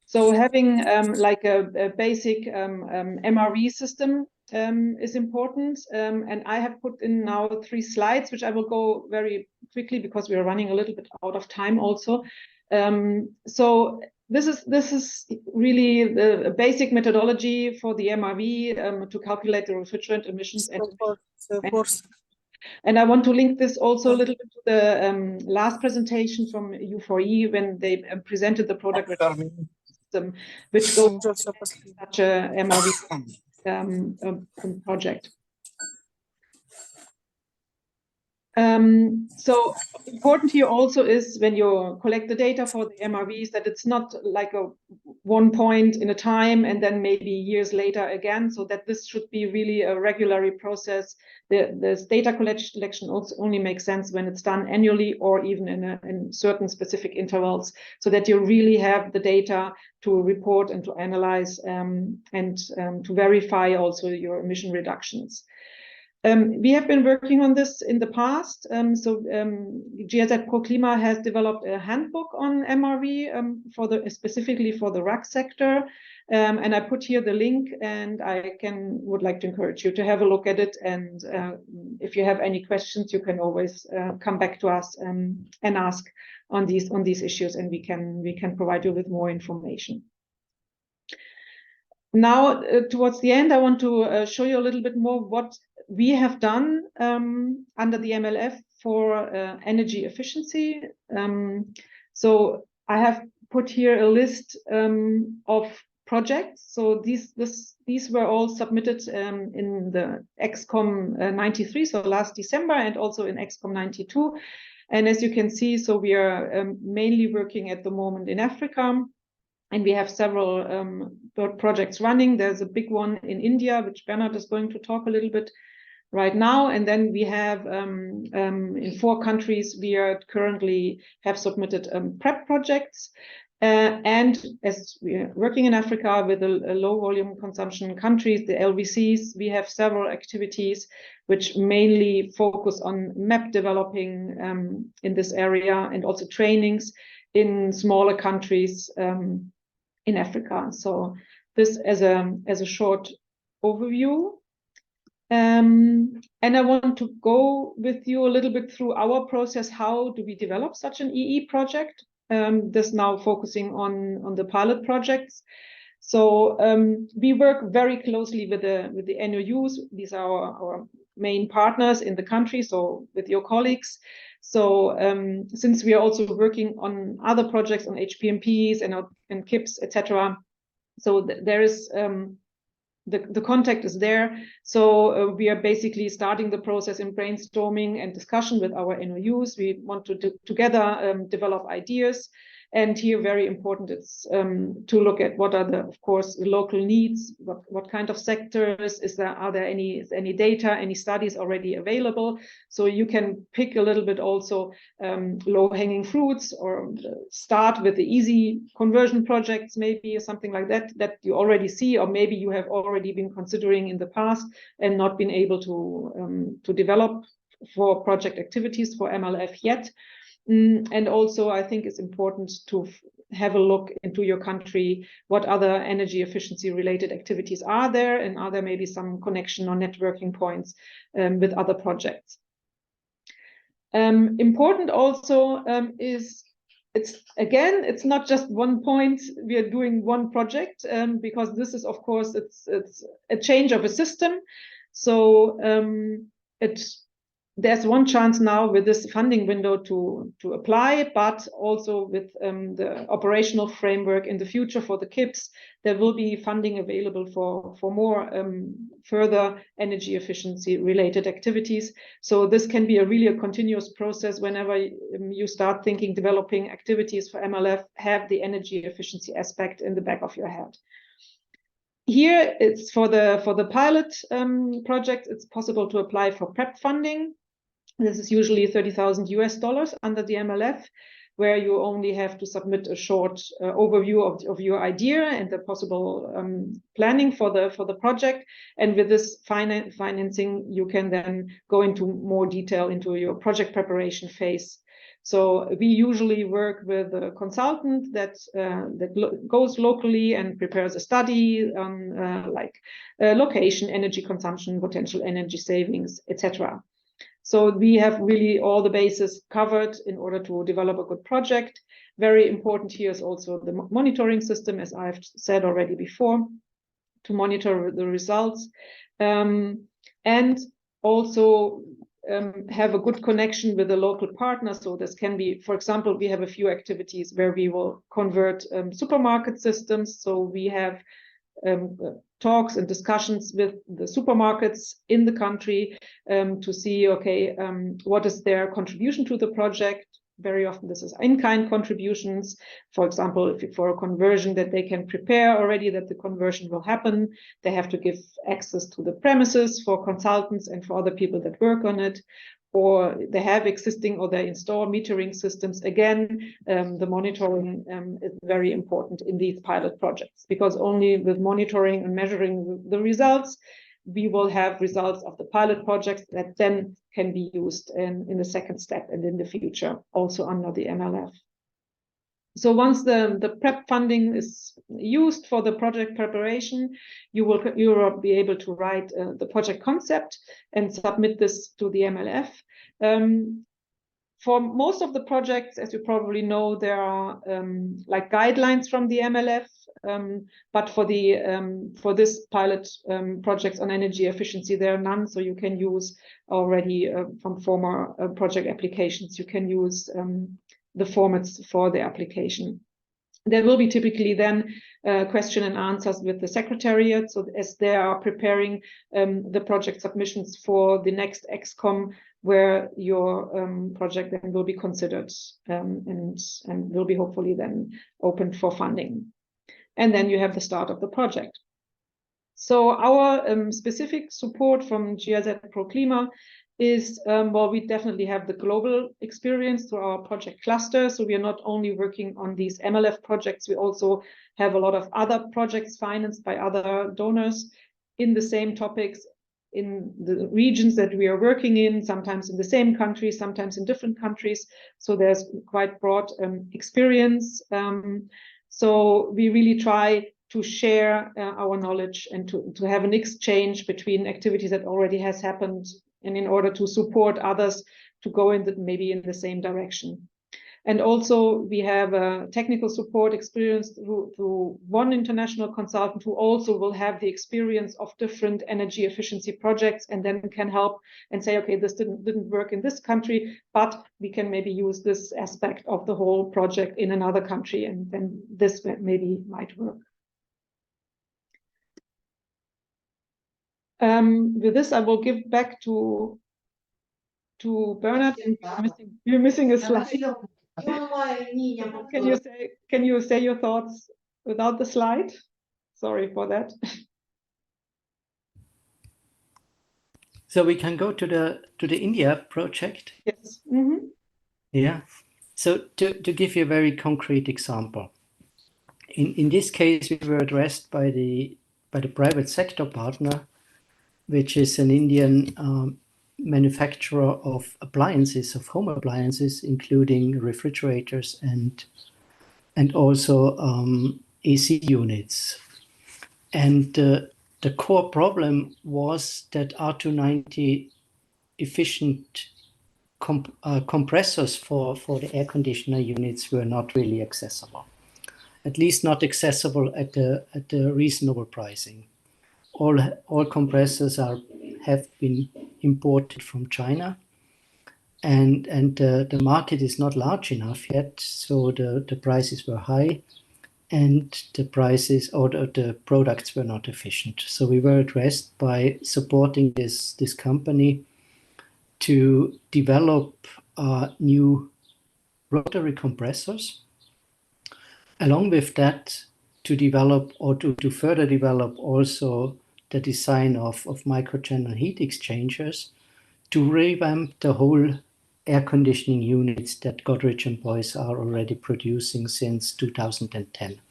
So having like a basic MRV system is important, and I have put in now 3 slides, which I will go very quickly because we are running a little bit out of time also. So this is really the basic methodology for the MRV to calculate the refrigerant emissions. And I want to link this also a little bit to the last presentation from U4E when they presented the product system, which goes to such a MRV project. So important here also is when you collect the data for the MRVs that it's not like a one point in a time and then maybe years later again, so that this should be really a regular process. The data collection also only makes sense when it's done annually or even in certain specific intervals, so that you really have the data to report and to analyze and to verify also your emission reductions. We have been working on this in the past. GIZ Proklima has developed a handbook on MRV specifically for the RAC sector. And I put here the link, and I would like to encourage you to have a look at it. And if you have any questions, you can always come back to us and ask on these issues, and we can provide you with more information. Now, towards the end, I want to show you a little bit more what we have done under the MLF for energy efficiency. So I have put here a list of projects. So these were all submitted in the XCOM 93, so last December, and also in XCOM 92. And as you can see, so we are mainly working at the moment in Africa. And we have several projects running. There's a big one in India, which Bernhard is going to talk a little bit right now. And then we have in 4 countries, we are currently have submitted PrEP projects. And as we are working in Africa with a low volume consumption countries, the LVCs, we have several activities which mainly focus on map developing in this area, and also trainings in smaller countries in Africa. So this as a short overview. And I want to go with you a little bit through our process. How do we develop such an EE project? This now focusing on the pilot projects. So we work very closely with the NOUs. These are our main partners in the country, so with your colleagues. So since we are also working on other projects on HPMPs and KIPs, etc., so there is the contact is there. So we are basically starting the process in brainstorming and discussion with our NOUs. We want to together develop ideas. And here, very important, it's to look at what are of course, the local needs, what kind of sectors, are there any data, any studies already available? So you can pick a little bit also low-hanging fruits, or start with the easy conversion projects, maybe, or something like that you already see, or maybe you have already been considering in the past and not been able to develop for project activities for MLF yet. And also, I think it's important to have a look into your country, what other energy efficiency related activities are there, and are there maybe some connection or networking points with other projects. Important also is, it's not just one point, we are doing one project, because this is, of course, it's a change of a system. So there's one chance now with this funding window to apply, but also with the operational framework in the future for the KIPs, there will be funding available for more further energy efficiency related activities. So this can be really a continuous process. Whenever you start thinking, developing activities for MLF, have the energy efficiency aspect in the back of your head. Here, it's for the pilot project, it's possible to apply for PrEP funding. This is usually $30,000 under the MLF, where you only have to submit a short overview of your idea and the possible planning for the project. And with this financing, you can then go into more detail into your project preparation phase. So we usually work with a consultant that goes locally and prepares a study on location, energy consumption, potential energy savings, etc. So we have really all the bases covered in order to develop a good project. Very important here is also the monitoring system, as I've said already before, to monitor the results. And also have a good connection with the local partners. So this can be, for example, we have a few activities where we will convert supermarket systems. So we have talks and discussions with the supermarkets in the country to see, okay, what is their contribution to the project. Very often this is in-kind contributions. For example, for a conversion that they can prepare already that the conversion will happen, they have to give access to the premises for consultants and for other people that work on it. Or they have existing or they install metering systems. Again, the monitoring is very important in these pilot projects, because only with monitoring and measuring the results, we will have results of the pilot projects that then can be used in the second step and in the future, also under the MLF. So once the prep funding is used for the project preparation, you will be able to write the project concept and submit this to the MLF. For most of the projects, as you probably know, there are like guidelines from the MLF, but for this pilot projects on energy efficiency, there are none. So you can use already from former project applications, you can use the formats for the application. There will be typically then question and answers with the secretariat. So as they are preparing the project submissions for the next XCOM, where your project then will be considered and will be hopefully then opened for funding. And then you have the start of the project. So our specific support from GIZ Proklima is, well, we definitely have the global experience through our project cluster. So we are not only working on these MLF projects, we also have a lot of other projects financed by other donors in the same topics, in the regions that we are working in, sometimes in the same country, sometimes in different countries. So there's quite broad experience. So we really try to share our knowledge and to have an exchange between activities that already has happened, and in order to support others to go in maybe in the same direction. And also we have a technical support experience through one international consultant who also will have the experience of different energy efficiency projects, and then can help and say, okay, this didn't work in this country, but we can maybe use this aspect of the whole project in another country, and then this maybe might work. With this, I will give back to Bernhard. You're missing a slide. Can you say your thoughts without the slide? Sorry for that. So we can go to the India project. Yes. Mm-hmm. Yeah. So to give you a very concrete example, in this case, we were addressed by the private sector partner, which is an Indian manufacturer of appliances, of home appliances, including refrigerators and also AC units. And the core problem was that R290 efficient compressors for the air conditioner units were not really accessible, at least not accessible at the reasonable pricing. All compressors have been imported from China, and the market is not large enough yet, so the prices were high, and the prices or the products were not efficient. So we were addressed by supporting this company to develop new rotary compressors. Along with that, to develop or to further develop also the design of microchannel heat exchangers to revamp the whole air conditioning units that Godrej and Boyce are already producing since 2010.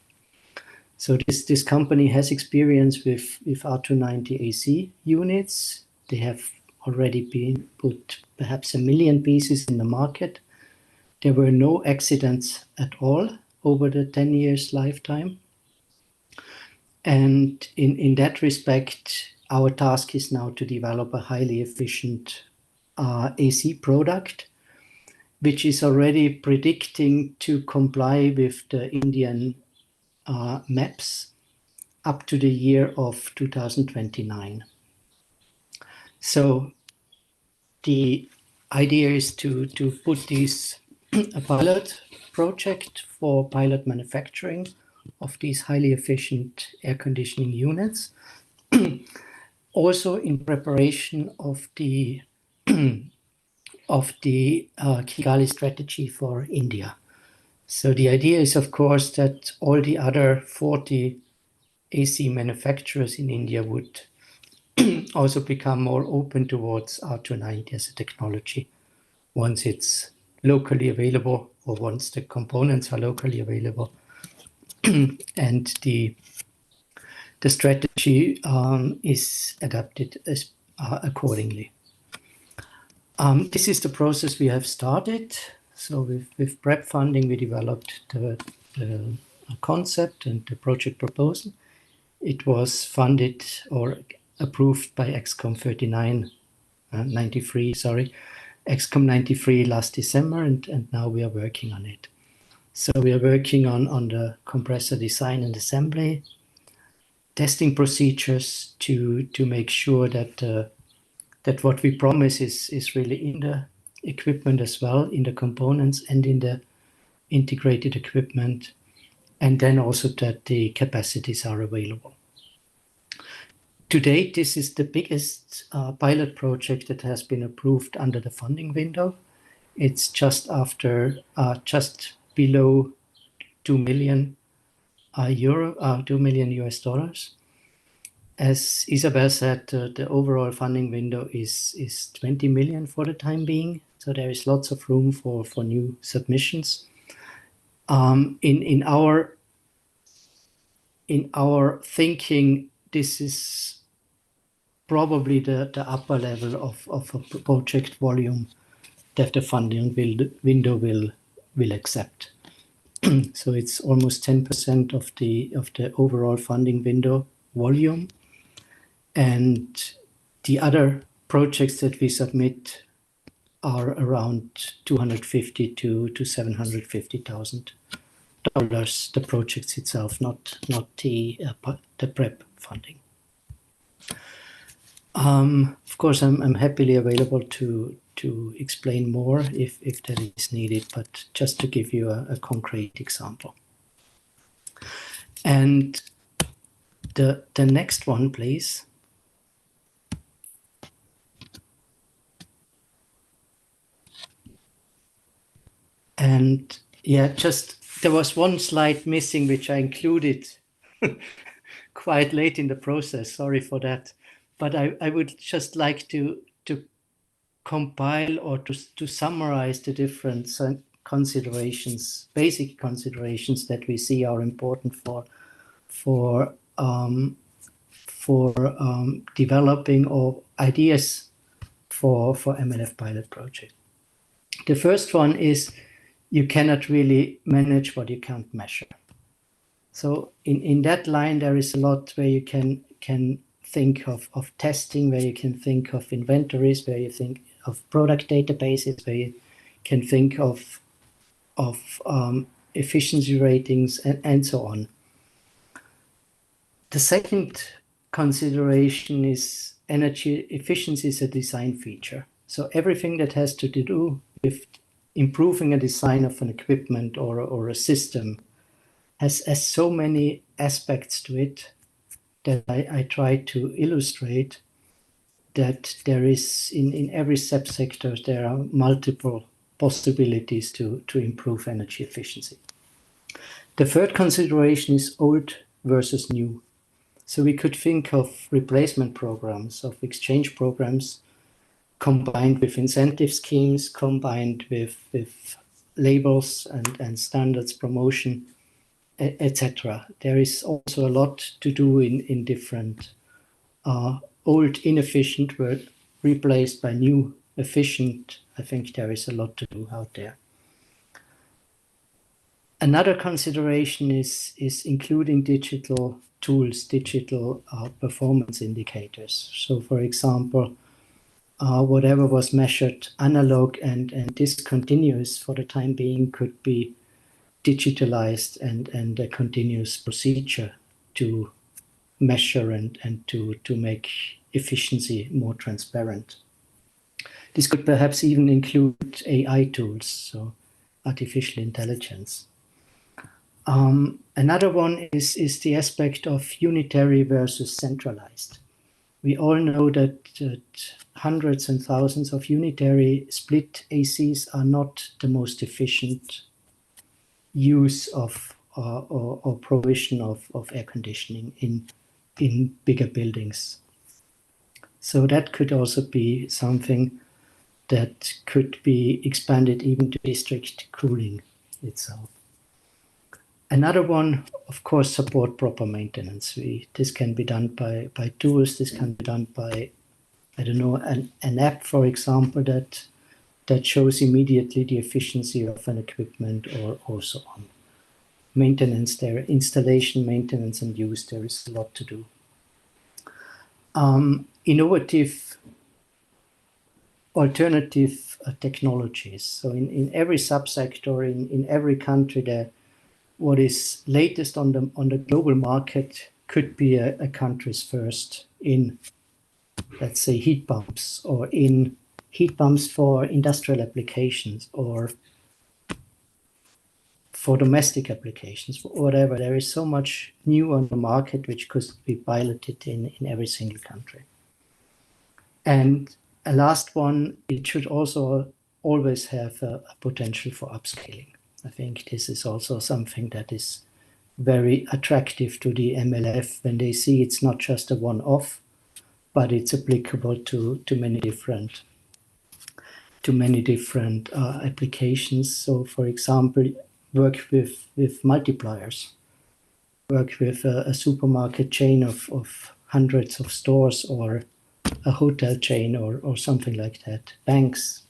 So this company has experience with R290 AC units. They have already been put perhaps 1 million pieces in the market. There were no accidents at all over the 10 years lifetime. And in that respect, our task is now to develop a highly efficient AC product, which is already predicting to comply with the Indian maps up to the year of 2029. So the idea is to put a pilot project for pilot manufacturing of these highly efficient air conditioning units, also in preparation of the Kigali strategy for India. So the idea is, of course, that all the other 40 AC manufacturers in India would also become more open towards R290 as a technology once it's locally available, or once the components are locally available. And the the strategy is adapted accordingly. This is the process we have started. So with PrEP funding, we developed the concept and the project proposal. It was funded or approved by ExCom 93, ExCom 93 last December, and now we are working on it. So we are working on the compressor design and assembly, testing procedures to make sure that that what we promise is really in the equipment as well, in the components and in the integrated equipment, and then also that the capacities are available. To date, this is the biggest pilot project that has been approved under the funding window. It's just below 2 million euro, 2 million US dollars. As Isabel said, the overall funding window is 20 million for the time being. So there is lots of room for new submissions. In our thinking, this is probably the upper level of a project volume that the funding window will accept. So it's almost 10% of the overall funding window volume. And the other projects that we submit are around $250,000 to $750,000. The projects itself, not the PrEP funding. Of course, I'm happily available to explain more if that is needed, but just to give you a concrete example. And the next one, please. And yeah, there was one slide missing, which I included quite late in the process. Sorry for that. But I would just like to compile or to summarize the different considerations, basic considerations that we see are important for developing or ideas for MLF pilot project. The first one is you cannot really manage what you can't measure. So in that line, there is a lot where you can think of testing, where you can think of inventories, where you think of product databases, where you can think of efficiency ratings and so on. The second consideration is energy efficiency is a design feature. So everything that has to do with improving a design of an equipment or a system has so many aspects to it that I try to illustrate that there is in every subsector there are multiple possibilities to improve energy efficiency. The third consideration is old versus new. So we could think of replacement programs, of exchange programs, combined with incentive schemes, combined with labels and standards promotion, etc. There is also a lot to do in different old inefficient were replaced by new efficient. I think there is a lot to do out there. Another consideration is including digital tools, digital performance indicators. So for example, whatever was measured analog and discontinuous for the time being could be digitalized and a continuous procedure to measure and to make efficiency more transparent. This could perhaps even include AI tools, so artificial intelligence. Another one is the aspect of unitary versus centralized. We all know that hundreds and thousands of unitary split ACs are not the most efficient use of or provision of air conditioning in bigger buildings. So that could also be something that could be expanded even to district cooling itself. Another one, of course, support proper maintenance. This can be done by tools. This can be done by, I don't know, an app, for example, that shows immediately the efficiency of an equipment or so on. Maintenance there, installation, maintenance, and use, there is a lot to do. Innovative alternative technologies. So in every subsector, in every country, there, what is latest on the global market could be a country's first in, let's say, heat pumps, or in heat pumps for industrial applications, or for domestic applications, for whatever. There is so much new on the market which could be piloted in every single country. And a last one, it should also always have a potential for upscaling. I think this is also something that is very attractive to the MLF when they see it's not just a one-off, but it's applicable to many different applications. So, for example, work with multipliers, work with a supermarket chain of hundreds of stores, or a hotel chain, or something like that. Banks,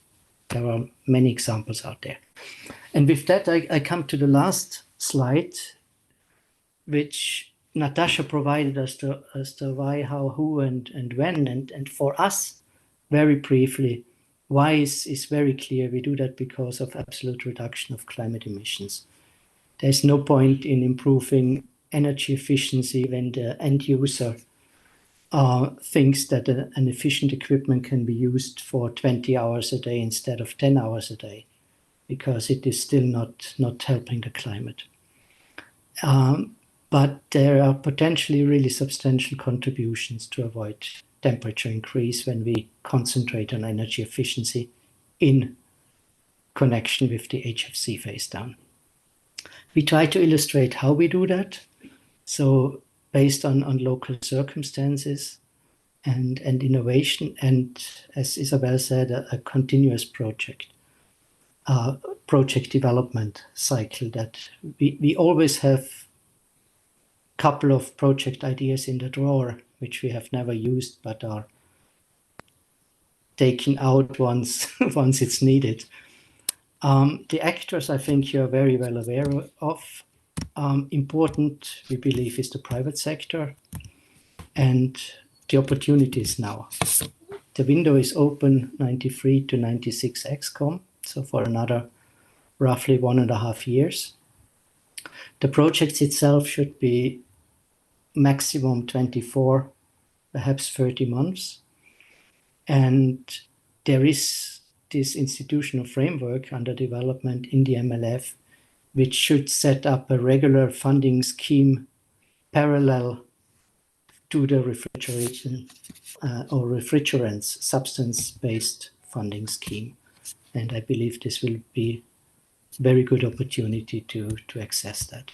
there are many examples out there. And with that, I come to the last slide, which Natasha provided us as to why, how, who, and when. And for us, very briefly, why is very clear. We do that because of absolute reduction of climate emissions. There's no point in improving energy efficiency when the end user thinks that an efficient equipment can be used for 20 hours a day instead of 10 hours a day, because it is still not helping the climate. But there are potentially really substantial contributions to avoid temperature increase when we concentrate on energy efficiency in connection with the HFC phase down. We try to illustrate how we do that. So based on local circumstances and innovation, and as Isabel said, a continuous project development cycle, that we always have a couple of project ideas in the drawer which we have never used but are taken out once it's needed. The actors, I think you're very well aware of. Important, we believe, is the private sector and the opportunities now. The window is open 93 to 96 XCOM, so for another roughly 1.5 years. The project itself should be maximum 24, perhaps 30 months. And there is this institutional framework under development in the MLF, which should set up a regular funding scheme parallel to the refrigeration or refrigerants substance-based funding scheme. And I believe this will be a very good opportunity to access that.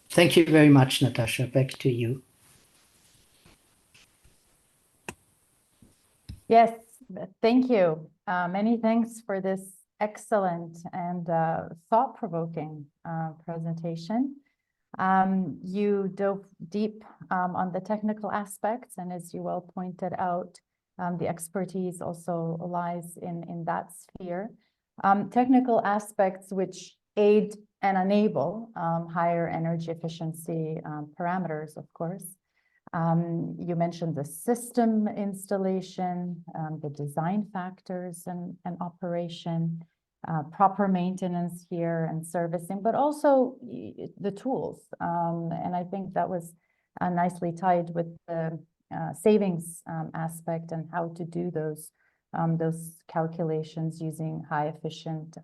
Thank you very much, Natasha. Back to you. Yes, thank you. Many thanks for this excellent and thought-provoking presentation. You dove deep on the technical aspects, and as you well pointed out, the expertise also lies in that sphere. Technical aspects which aid and enable higher energy efficiency parameters, of course. You mentioned the system installation, the design factors and operation, proper maintenance here and servicing, but also the tools. And I think that was nicely tied with the savings aspect and how to do those calculations using high efficient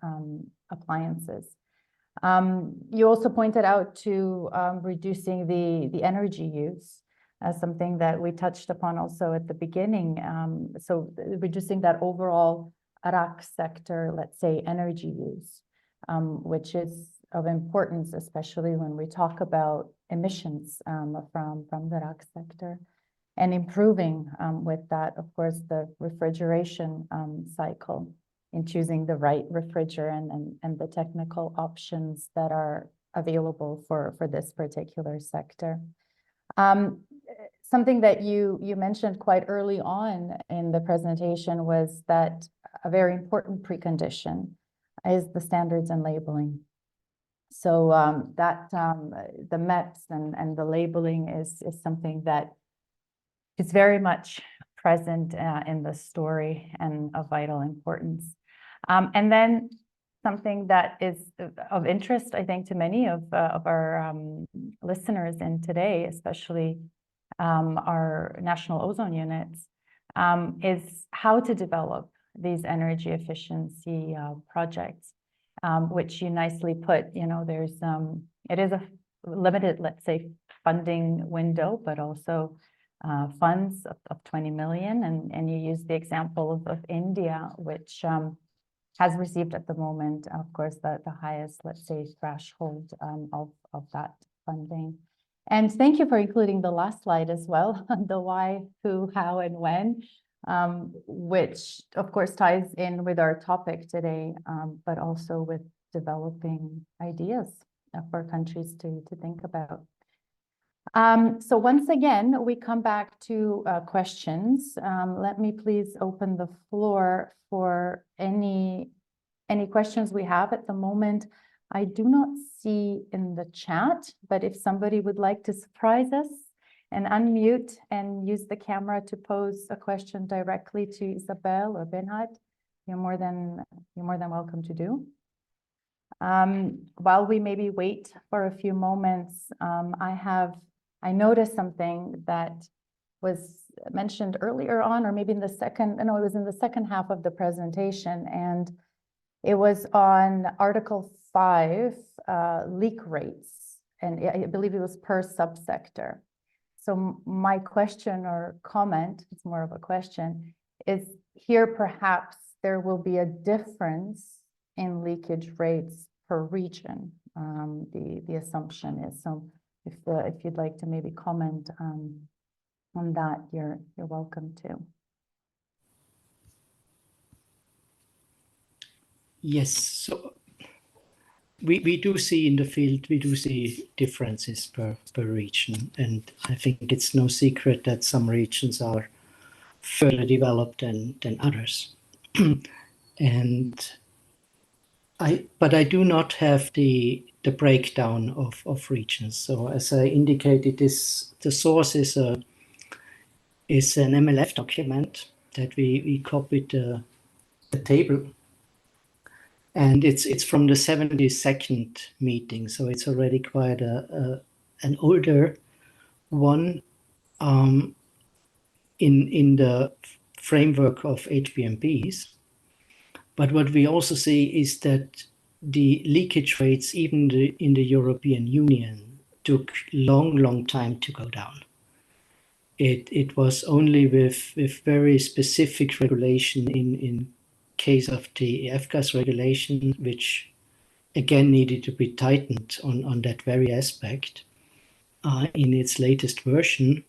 appliances. You also pointed out to reducing the energy use as something that we touched upon also at the beginning. So reducing that overall RAK sector, let's say, energy use, which is of importance, especially when we talk about emissions from the RAK sector, and improving with that, of course, the refrigeration cycle in choosing the right refrigerant and the technical options that are available for this particular sector. Something that you mentioned quite early on in the presentation was that a very important precondition is the standards and labeling. So the MEPs and the labeling is something that is very much present in the story and of vital importance. And then something that is of interest, I think, to many of our listeners in today, especially our national ozone units, is how to develop these energy efficiency projects, which you nicely put. You know, there's it is a limited, let's say, funding window, but also funds of 20 million, and you use the example of India, which has received at the moment, of course, the highest, let's say, threshold of that funding. And thank you for including the last slide as well, the why, who, how, and when, which of course ties in with our topic today, but also with developing ideas for countries to think about. So once again, we come back to questions. Let me please open the floor for any questions we have at the moment. I do not see in the chat, but if somebody would like to surprise us and unmute and use the camera to pose a question directly to Isabel or Bernhard, you're more than welcome to do. While we maybe wait for a few moments, I noticed something that was mentioned earlier on, or maybe in the second, no, it was in the second half of the presentation, and it was on Article 5, leak rates, and I believe it was per subsector. So my question or comment, it's more of a question, is here perhaps there will be a difference in leakage rates per region. The assumption is, so if you'd like to maybe comment on that, you're welcome to. Yes, so we do see in the field, we do see differences per region, and I think it's no secret that some regions are further developed than others. But I do not have the breakdown of regions. So as I indicated, the source is an MLF document that we copied the table. And it's from the 72nd meeting, so it's already quite an older one in the framework of HBMBs. But what we also see is that the leakage rates, even in the European Union, took long time to go down. It was only with very specific regulation in case of the F-gas regulation, which again needed to be tightened on that very aspect in its latest version.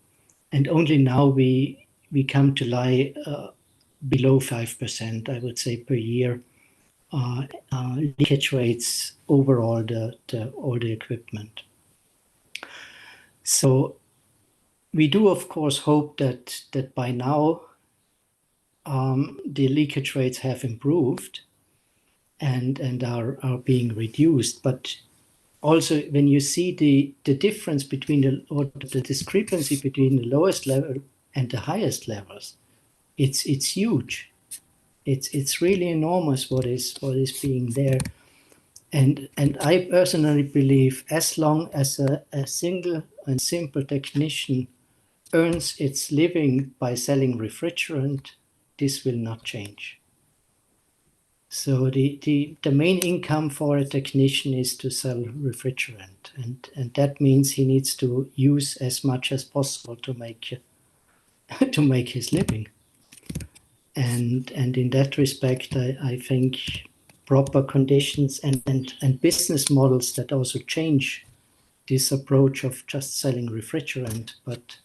And only now we come to lie below 5%, I would say, per year leakage rates overall all the equipment. So we do, of course, hope that by now the leakage rates have improved and are being reduced. But also when you see the difference between the discrepancy between the lowest level and the highest levels, it's huge. It's really enormous what is being there. And I personally believe as long as a single and simple technician earns its living by selling refrigerant, this will not change. So the main income for a technician is to sell refrigerant, and that means he needs to use as much as possible to make his living. And in that respect, I think proper conditions and business models that also change this approach of just selling refrigerant, but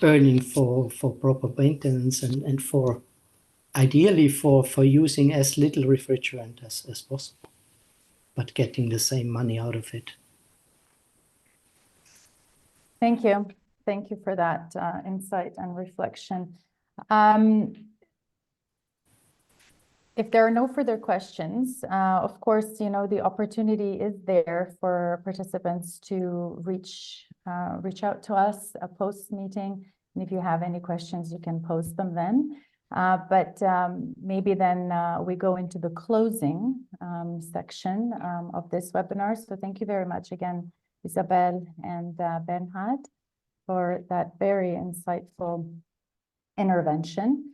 earning for proper maintenance and for ideally for using as little refrigerant as possible, but getting the same money out of it. Thank you. Thank you for that insight and reflection. If there are no further questions, of course, the opportunity is there for participants to reach out to us post-meeting. And if you have any questions, you can post them then. But maybe then we go into the closing section of this webinar. So thank you very much again, Isabel and Bernhard, for that very insightful intervention.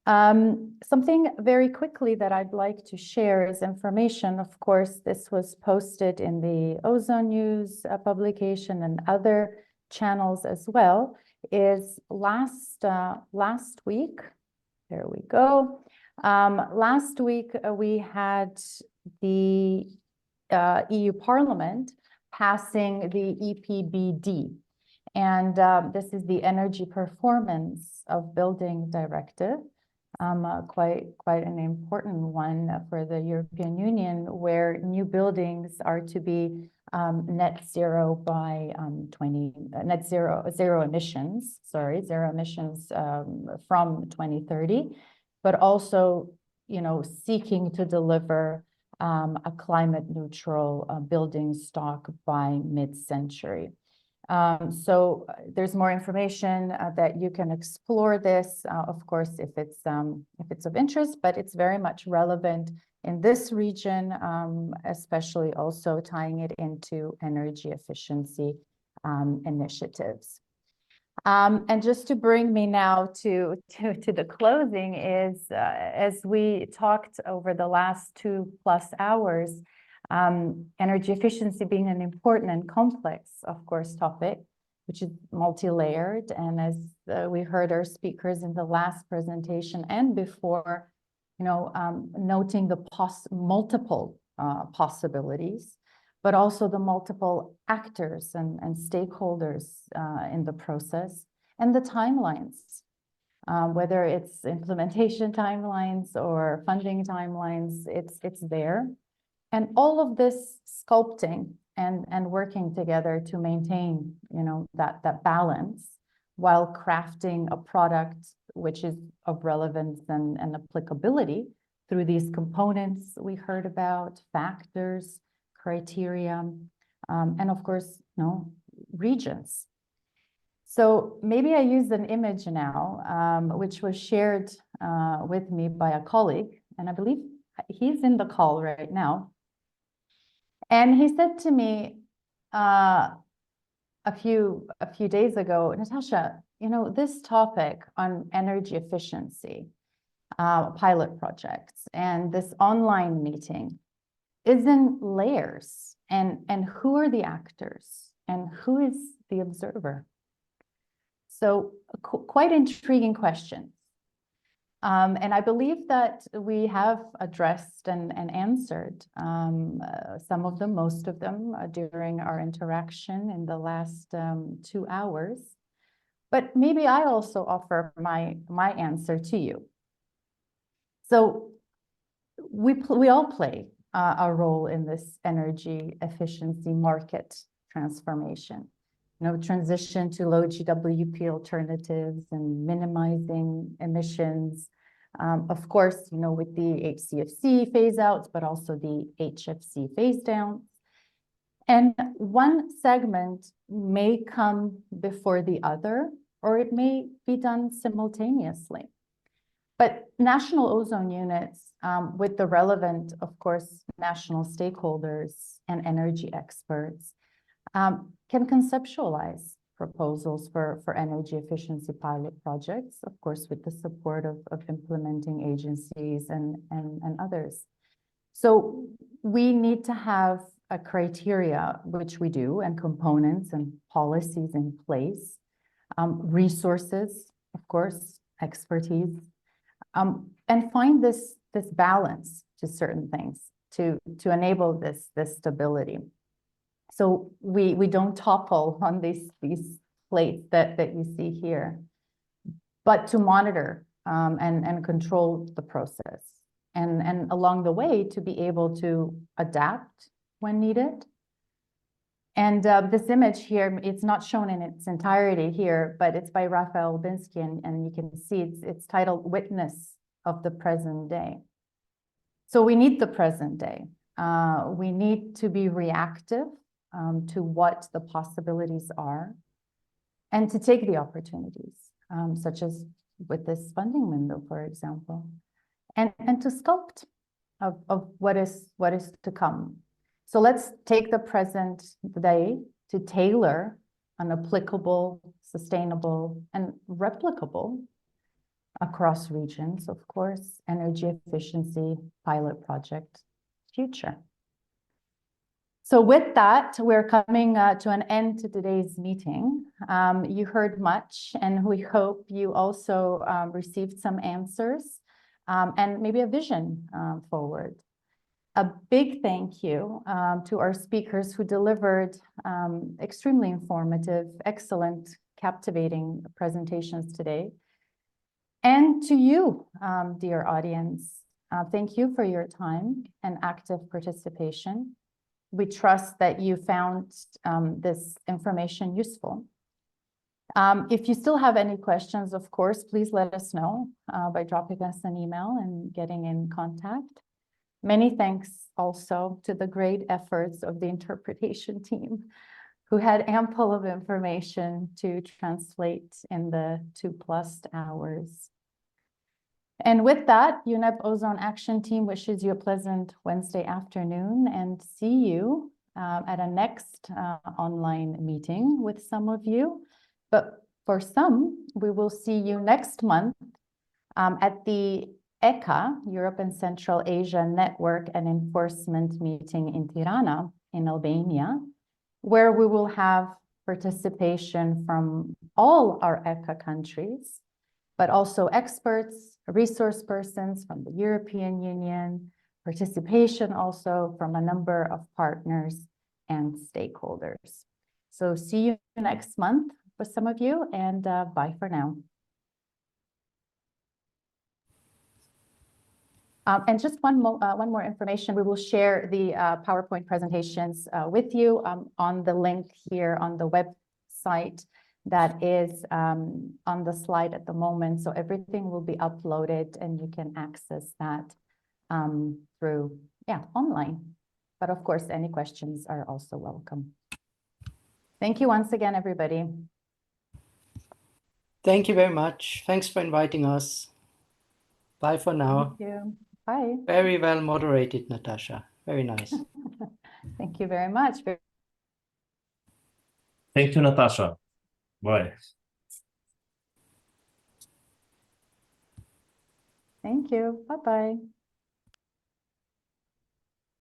Something very quickly that I'd like to share is information. Of course, this was posted in the Ozone News publication and other channels as well, is last week, there we go. Last week, we had the EU Parliament passing the EPBD. And this is the Energy Performance of Building Directive, quite an important one for the European Union, where new buildings are to be net zero by zero emissions from 2030, but also, seeking to deliver a climate neutral building stock by mid-century. So there's more information that you can explore this, of course, if it's of interest, but it's very much relevant in this region, especially also tying it into energy efficiency initiatives. And just to bring me now to the closing is, as we talked over the last 2+ hours, energy efficiency being an important and complex, of course, topic, which is multi-layered. And as we heard our speakers in the last presentation and before, noting the multiple possibilities, but also the multiple actors and stakeholders in the process, and the timelines, whether it's implementation timelines or funding timelines, it's there. And all of this sculpting and working together to maintain, that balance while crafting a product which is of relevance and applicability through these components we heard about, factors, criteria, and of course, regions. So maybe I use an image now, which was shared with me by a colleague, and I believe he's in the call right now. And he said to me a few days ago, Natasha, this topic on energy efficiency, pilot projects, and this online meeting is in layers. And who are the actors? And who is the observer? So quite intriguing questions. And I believe that we have addressed and answered some of them, most of them, during our interaction in the last 2 hours. But maybe I also offer my answer to you. So we all play a role in this energy efficiency market transformation. Transition to low GWP alternatives and minimizing emissions. Of course, with the HCFC phase outs, but also the HFC phase downs. And one segment may come before the other, or it may be done simultaneously. But national ozone units, with the relevant, of course, national stakeholders and energy experts, can conceptualize proposals for energy efficiency pilot projects, of course, with the support of implementing agencies and others. So we need to have a criteria, which we do, and components and policies in place, resources, of course, expertise, and find this balance to certain things to enable this stability. So we don't topple on these plates that you see here, but to monitor and control the process, and along the way to be able to adapt when needed, And this image here, it's not shown in its entirety here, but it's by Raphael Binsky, and you can see it's titled Witness of the Present Day. So we need the present day. We need to be reactive to what the possibilities are and to take the opportunities, such as with this funding window, for example, and to sculpt of what is to come. So let's take the present day to tailor an applicable, sustainable, and replicable across regions, of course, energy efficiency pilot project future. So with that, we're coming to an end to today's meeting. You heard much, and we hope you also received some answers and maybe a vision forward. A big thank you to our speakers who delivered extremely informative, excellent, captivating presentations today. And to you, dear audience, thank you for your time and active participation. We trust that you found this information useful. If you still have any questions, of course, please let us know by dropping us an email and getting in contact. Many thanks also to the great efforts of the interpretation team, who had ample of information to translate in the 2+ hours. And with that, UNEP OzonAction team wishes you a pleasant Wednesday afternoon and see you at a next online meeting with some of you. But for some, we will see you next month at the ECA, Europe and Central Asia Network and Enforcement meeting in Tirana in Albania, where we will have participation from all our ECA countries, but also experts, resource persons from the European Union, participation also from a number of partners and stakeholders. So see you next month for some of you, and bye for now. And just one more information, we will share the PowerPoint presentations with you on the link here on the website that is on the slide at the moment. So everything will be uploaded and you can access that through, online. But of course, any questions are also welcome. Thank you once again, everybody. Thank you very much. Thanks for inviting us. Bye for now. Thank you. Bye. Very well moderated, Natasha. Very nice. Thank you very much. Thank you, Natasha. Bye. Thank you. Bye-bye.